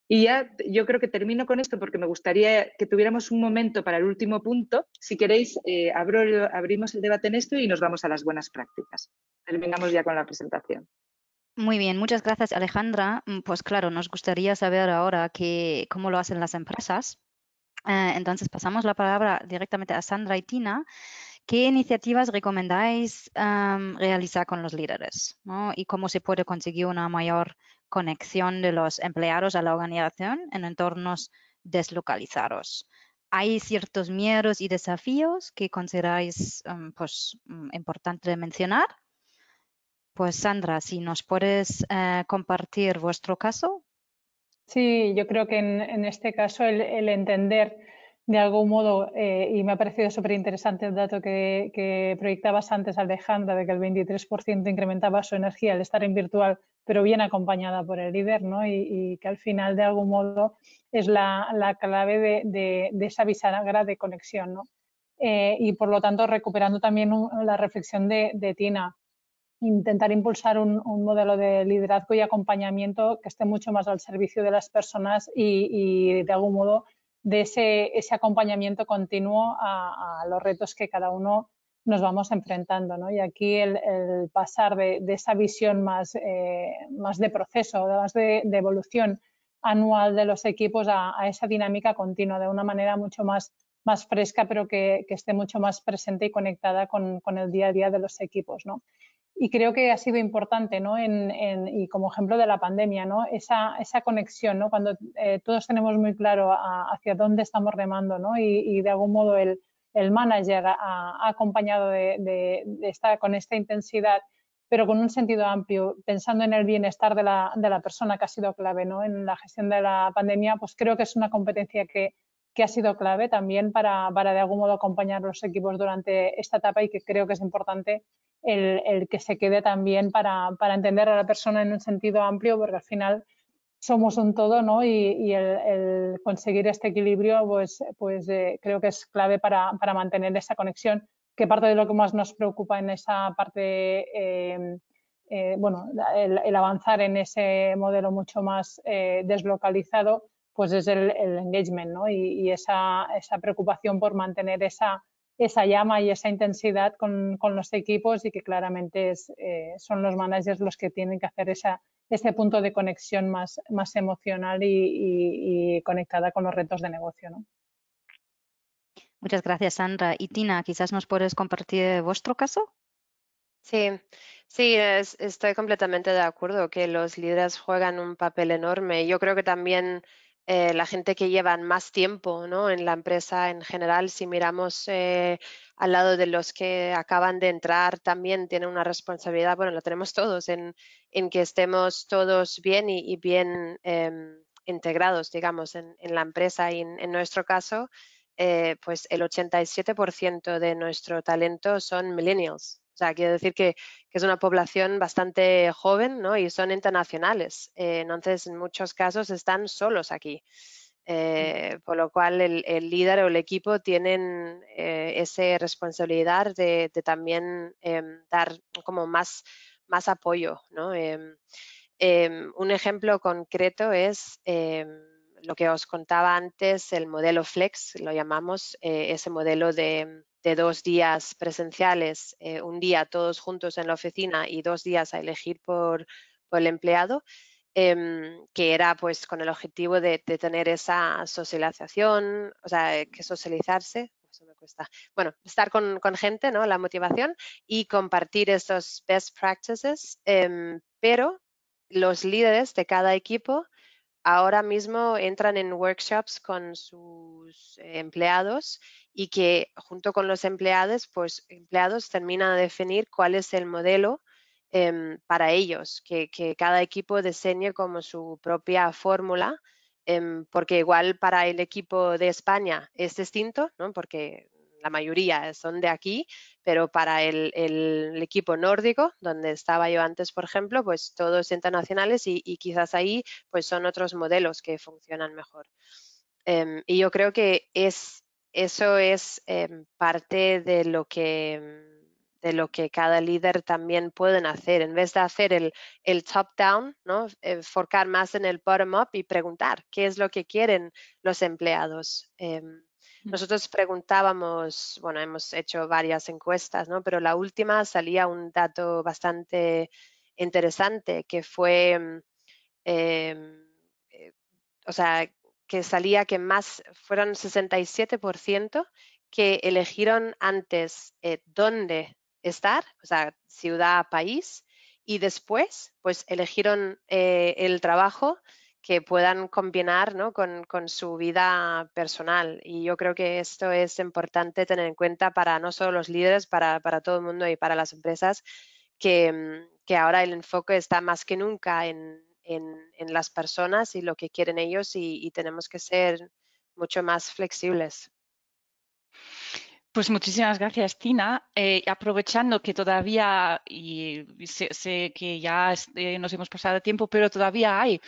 Y ya yo creo que termino con esto porque me gustaría que tuviéramos un momento para el último punto. Si queréis, abrimos el debate en esto y nos vamos a las buenas prácticas. Terminamos ya con la presentación. Muy bien, muchas gracias, Alejandra. Pues claro, nos gustaría saber ahora cómo lo hacen las empresas. Entonces pasamos la palabra directamente a Sandra y Tina. ¿Qué iniciativas recomendáis realizar con los líderes, ¿no? Y cómo se puede conseguir una mayor conexión de los empleados a la organización en entornos deslocalizados? ¿Hay ciertos miedos y desafíos que consideráis importante de mencionar? Pues Sandra, si nos puedes compartir vuestro caso. Sí, yo creo que en este caso el entender de algún modo, y me ha parecido súper interesante el dato que proyectabas antes, Alejandra, de que el 23% incrementaba su energía al estar en virtual, pero bien acompañada por el líder, ¿no? Y que al final de algún modo es la clave de esa bisagra de conexión, ¿no? Y por lo tanto recuperando también la reflexión de Tina, intentar impulsar un modelo de liderazgo y acompañamiento que esté mucho más al servicio de las personas y de algún modo de ese acompañamiento continuo a los retos que cada uno nos vamos enfrentando, ¿no? Y aquí el pasar de esa visión más de proceso, más de evolución anual de los equipos a esa dinámica continua de una manera mucho más fresca, pero que esté mucho más presente y conectada con el día a día de los equipos, ¿no? Y creo que ha sido importante, ¿no? Y como ejemplo de la pandemia, ¿no? Esa conexión, ¿no? Cuando todos tenemos muy claro hacia dónde estamos remando, ¿no? Y de algún modo el manager ha acompañado con esta intensidad, pero con un sentido amplio, pensando en el bienestar de la persona, que ha sido clave, ¿no? En la gestión de la pandemia, pues creo que es una competencia que ha sido clave también para de algún modo acompañar a los equipos durante esta etapa y que creo que es importante el que se quede también para entender a la persona en un sentido amplio, porque al final somos un todo, ¿no? Y el conseguir este equilibrio, pues creo que es clave para mantener esa conexión, que parte de lo que más nos preocupa en esa parte bueno, el avanzar en ese modelo mucho más deslocalizado, pues es el engagement, ¿no? Y esa preocupación por mantener esa llama y esa intensidad con los equipos, y que claramente son los managers los que tienen que hacer ese punto de conexión más emocional y conectada con los retos de negocio, ¿no? Muchas gracias, Sandra. Y Tina, quizás nos puedes compartir vuestro caso. Sí, estoy completamente de acuerdo que los líderes juegan un papel enorme. Yo creo que también la gente que llevan más tiempo, ¿no?, en la empresa en general, si miramos al lado de los que acaban de entrar, también tienen una responsabilidad, bueno, la tenemos todos, en que estemos todos bien y bien integrados, digamos, en la empresa. Y en nuestro caso, pues el 87% de nuestro talento son millennials. O sea, quiere decir que es una población bastante joven, ¿no? Y son internacionales. Entonces, en muchos casos están solos aquí. Por lo cual, el líder o el equipo tienen esa responsabilidad de también dar como más apoyo, ¿no? Un ejemplo concreto es lo que os contaba antes, el modelo Flex, lo llamamos, ese modelo de 2 días presenciales, un día todos juntos en la oficina y 2 días a elegir por el empleado, que era pues con el objetivo de tener esa socialización, o sea, que socializarse, eso me cuesta, bueno, estar con gente, ¿no?, la motivación, y compartir estos best practices, pero los líderes de cada equipo ahora mismo entran en workshops con sus empleados, y que junto con los empleados terminan de definir cuál es el modelo para ellos, que cada equipo diseñe como su propia fórmula, porque igual para el equipo de España es distinto, ¿no?, porque la mayoría son de aquí, pero para el equipo nórdico, donde estaba yo antes, por ejemplo, pues todos internacionales, y quizás ahí pues son otros modelos que funcionan mejor. Y yo creo que eso es parte de lo que cada líder también pueden hacer. En vez de hacer el top-down, ¿no?, enfocar más en el bottom-up y preguntar qué es lo que quieren los empleados. Nosotros preguntábamos, bueno, hemos hecho varias encuestas, ¿no?, pero la última salía un dato bastante interesante, que fue, o sea, que salía que más fueron 67% que eligieron antes dónde estar, o sea, ciudad, país, y después pues eligieron el trabajo que puedan combinar, ¿no?, con su vida personal. Y yo creo que esto es importante tener en cuenta para no solo los líderes, para todo el mundo y para las empresas, que ahora el enfoque está más que nunca en las personas y lo que quieren ellos, y tenemos que ser mucho más flexibles. Pues muchísimas gracias, Tina. Aprovechando que todavía, y sé que ya nos hemos pasado tiempo, pero todavía hay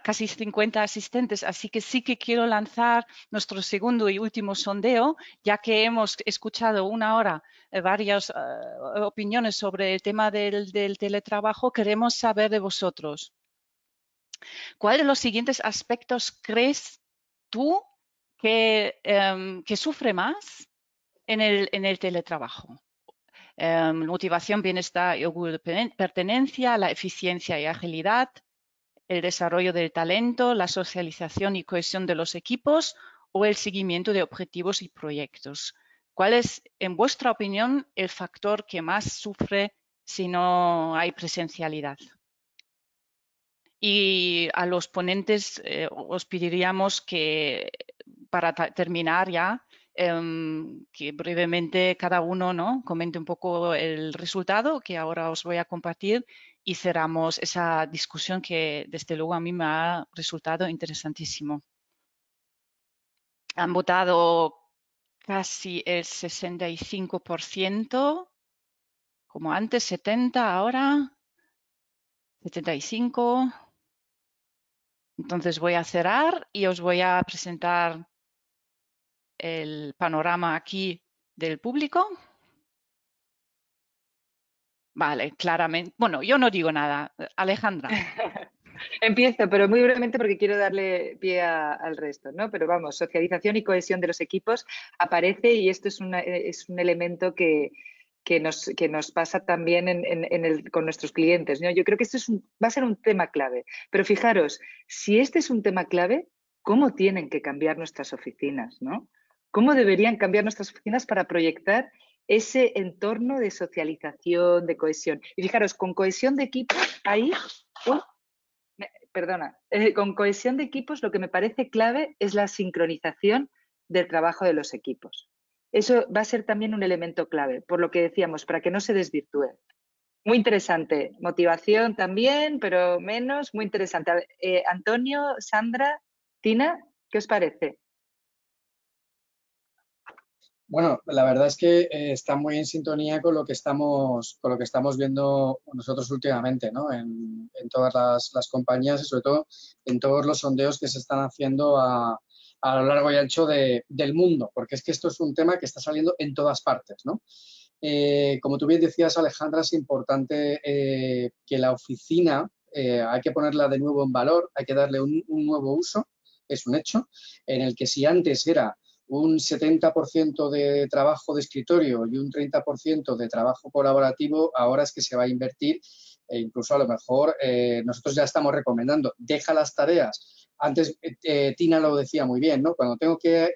casi 50 asistentes, así que sí que quiero lanzar nuestro segundo y último sondeo, ya que hemos escuchado una hora varias opiniones sobre el tema del teletrabajo. Queremos saber de vosotros. ¿Cuál de los siguientes aspectos crees tú que sufre más en el teletrabajo? Motivación, bienestar y orgullo de pertenencia, la eficiencia y agilidad, el desarrollo del talento, la socialización y cohesión de los equipos, o el seguimiento de objetivos y proyectos. ¿Cuál es, en vuestra opinión, el factor que más sufre si no hay presencialidad? Y a los ponentes os pediríamos que, para terminar ya, que brevemente cada uno, ¿no?, comente un poco el resultado que ahora os voy a compartir, y cerramos esa discusión que desde luego a mí me ha resultado interesantísimo. Han votado casi el 65%, como antes, 70%, ahora 75%. Entonces voy a cerrar y os voy a presentar el panorama aquí del público. Vale, claramente. Bueno, yo no digo nada. Alejandra. Empiezo, pero muy brevemente porque quiero darle pie al resto, ¿no? Pero vamos, socialización y cohesión de los equipos aparece y esto es un elemento que nos pasa también con nuestros clientes, ¿no? Yo creo que esto va a ser un tema clave. Pero fijaros, si este es un tema clave, ¿cómo tienen que cambiar nuestras oficinas, ¿no? ¿Cómo deberían cambiar nuestras oficinas para proyectar ese entorno de socialización, de cohesión? Y fijaros, con cohesión de equipo, ahí... Perdona, con cohesión de equipos lo que me parece clave es la sincronización del trabajo de los equipos. Eso va a ser también un elemento clave, por lo que decíamos, para que no se desvirtúe. Muy interesante. Motivación también, pero menos. Muy interesante. Antonio, Sandra, Tina, ¿qué os parece? Bueno, la verdad es que está muy en sintonía con lo que estamos viendo nosotros últimamente, ¿no? En todas las compañías y sobre todo en todos los sondeos que se están haciendo a lo largo y ancho del mundo, porque es que esto es un tema que está saliendo en todas partes, ¿no? Como tú bien decías, Alejandra, es importante que la oficina hay que ponerla de nuevo en valor, hay que darle un nuevo uso, es un hecho, en el que si antes era un 70% de trabajo de escritorio y un 30% de trabajo colaborativo, ahora es que se va a invertir e incluso a lo mejor nosotros ya estamos recomendando, deja las tareas. Antes Tina lo decía muy bien, ¿no? Cuando tengo que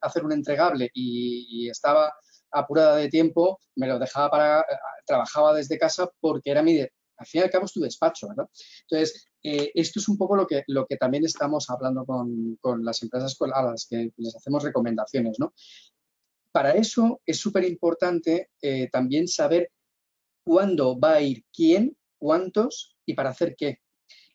hacer un entregable y estaba apurada de tiempo, me lo dejaba trabajaba desde casa porque era al fin y al cabo es tu despacho, ¿verdad? Entonces, esto es un poco lo que también estamos hablando con las empresas a las que les hacemos recomendaciones, ¿no? Para eso es súper importante también saber cuándo va a ir quién, cuántos y para hacer qué.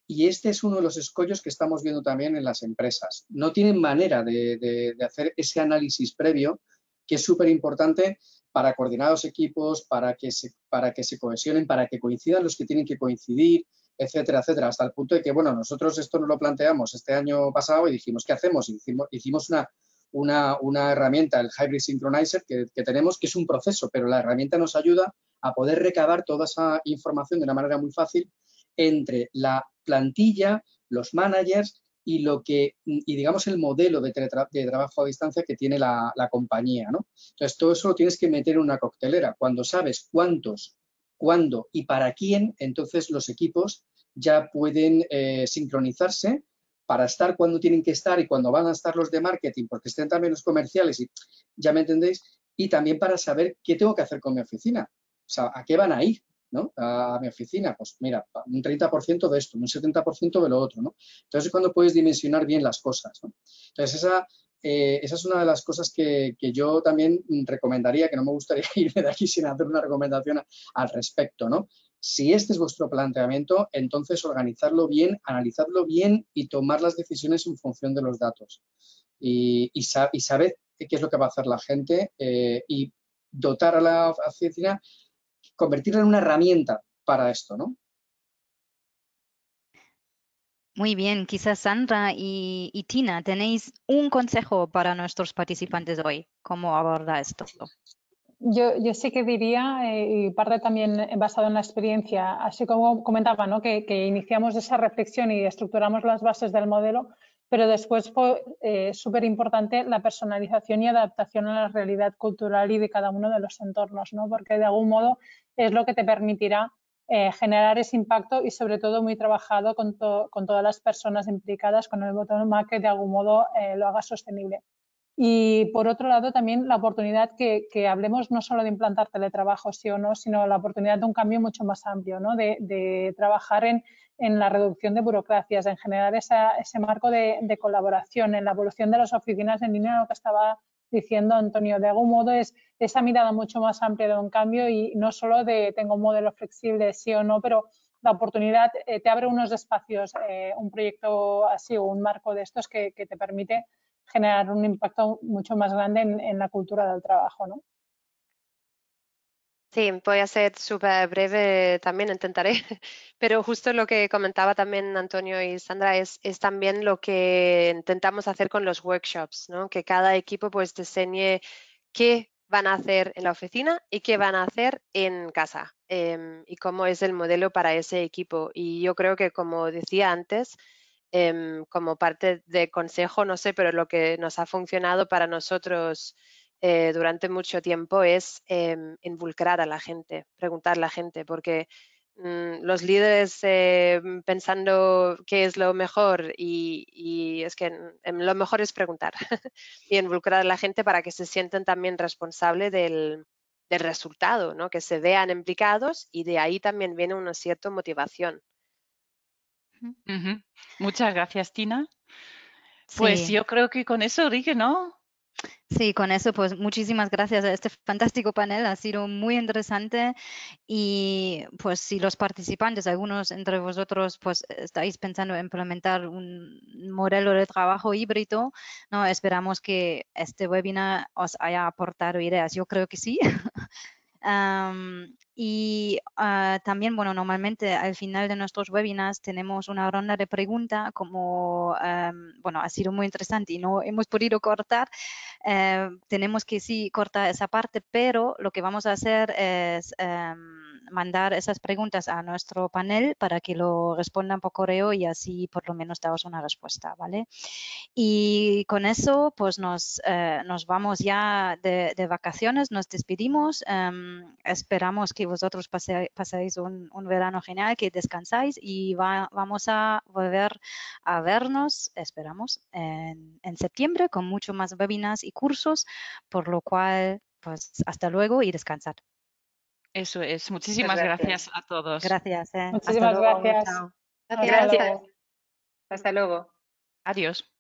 Y este es uno de los escollos que estamos viendo también en las empresas. No tienen manera de hacer ese análisis previo, que es súper importante para coordinar los equipos, para que se cohesionen, para que coincidan los que tienen que coincidir, etcétera, etcétera, hasta el punto de que, bueno, nosotros esto nos lo planteamos este año pasado y dijimos, ¿qué hacemos? Hicimos una herramienta, el Hybrid Synchronizer, que tenemos, que es un proceso, pero la herramienta nos ayuda a poder recabar toda esa información de una manera muy fácil entre la plantilla, los managers y digamos el modelo de trabajo a distancia que tiene la compañía, ¿no? Entonces, todo eso lo tienes que meter en una coctelera. Cuando sabes cuántos, cuándo y para quién, entonces los equipos ya pueden sincronizarse para estar cuando tienen que estar y cuando van a estar los de marketing, porque estén también los comerciales, y ya me entendéis, y también para saber qué tengo que hacer con mi oficina, o sea, a qué van a ir, ¿no? A mi oficina, pues mira, un 30% de esto, un 70% de lo otro, ¿no? Entonces es cuando puedes dimensionar bien las cosas, ¿no? Entonces esa es una de las cosas que yo también recomendaría, que no me gustaría irme de aquí sin hacer una recomendación al respecto, ¿no? Si este es vuestro planteamiento, entonces organizarlo bien, analizarlo bien y tomar las decisiones en función de los datos. Y saber qué es lo que va a hacer la gente y dotar a la oficina, convertirla en una herramienta para esto, ¿no? Muy bien, quizás Sandra y Tina, ¿tenéis un consejo para nuestros participantes hoy? ¿Cómo aborda esto? Yo sí que diría, y parte también basado en la experiencia, así como comentaba, ¿no? que iniciamos esa reflexión y estructuramos las bases del modelo, pero después fue súper importante la personalización y adaptación a la realidad cultural y de cada uno de los entornos, ¿no? Porque de algún modo es lo que te permitirá generar ese impacto y sobre todo muy trabajado con todas las personas implicadas, con el bottom-up que de algún modo lo haga sostenible. Y por otro lado también la oportunidad que hablemos no solo de implantar teletrabajo sí o no, sino la oportunidad de un cambio mucho más amplio, ¿no? de trabajar en la reducción de burocracias, en generar ese marco de colaboración, en la evolución de las oficinas en línea, lo que estaba diciendo Antonio. De algún modo es esa mirada mucho más amplia de un cambio y no solo de tengo un modelo flexible sí o no, pero la oportunidad te abre unos espacios, un proyecto así o un marco de estos que te permite generar un impacto mucho más grande en la cultura del trabajo, ¿no? Sí, voy a ser súper breve también, intentaré, pero justo lo que comentaba también Antonio y Sandra es también lo que intentamos hacer con los workshops, ¿no? Que cada equipo pues diseñe qué van a hacer en la oficina y qué van a hacer en casa, y cómo es el modelo para ese equipo. Y yo creo que, como decía antes, como parte de consejo, no sé, pero lo que nos ha funcionado para nosotros durante mucho tiempo es involucrar a la gente, preguntar a la gente, porque los líderes pensando qué es lo mejor y es que lo mejor es preguntar y involucrar a la gente para que se sientan también responsables del resultado, ¿no? Que se vean implicados y de ahí también viene una cierta motivación. Ujú. Muchas gracias, Tina. Pues Sí. yo creo que con eso, Rique, ¿no? Sí, con eso, pues muchísimas gracias a este fantástico panel, ha sido muy interesante y pues si los participantes, algunos entre vosotros, pues estáis pensando en implementar un modelo de trabajo híbrido, ¿no? Esperamos que este webinar os haya aportado ideas. Yo creo que sí. También, bueno, normalmente al final de nuestros webinars tenemos una ronda de preguntas, como, bueno, ha sido muy interesante y no hemos podido cortar. Tenemos que sí cortar esa parte, pero lo que vamos a hacer es mandar esas preguntas a nuestro panel para que lo respondan por correo y así por lo menos damos una respuesta, ¿vale? Y con eso, pues nos vamos ya de vacaciones, nos despedimos. Esperamos que vosotros paséis un verano genial, que descansáis y vamos a volver a vernos, esperamos, en septiembre con mucho más webinars y cursos, por lo cual, pues hasta luego y descansad. Eso es. Muchísimas gracias a todos. Gracias. Hasta Muchísimas luego. gracias. Chao. Hasta Gracias. luego. Hasta luego. Adiós.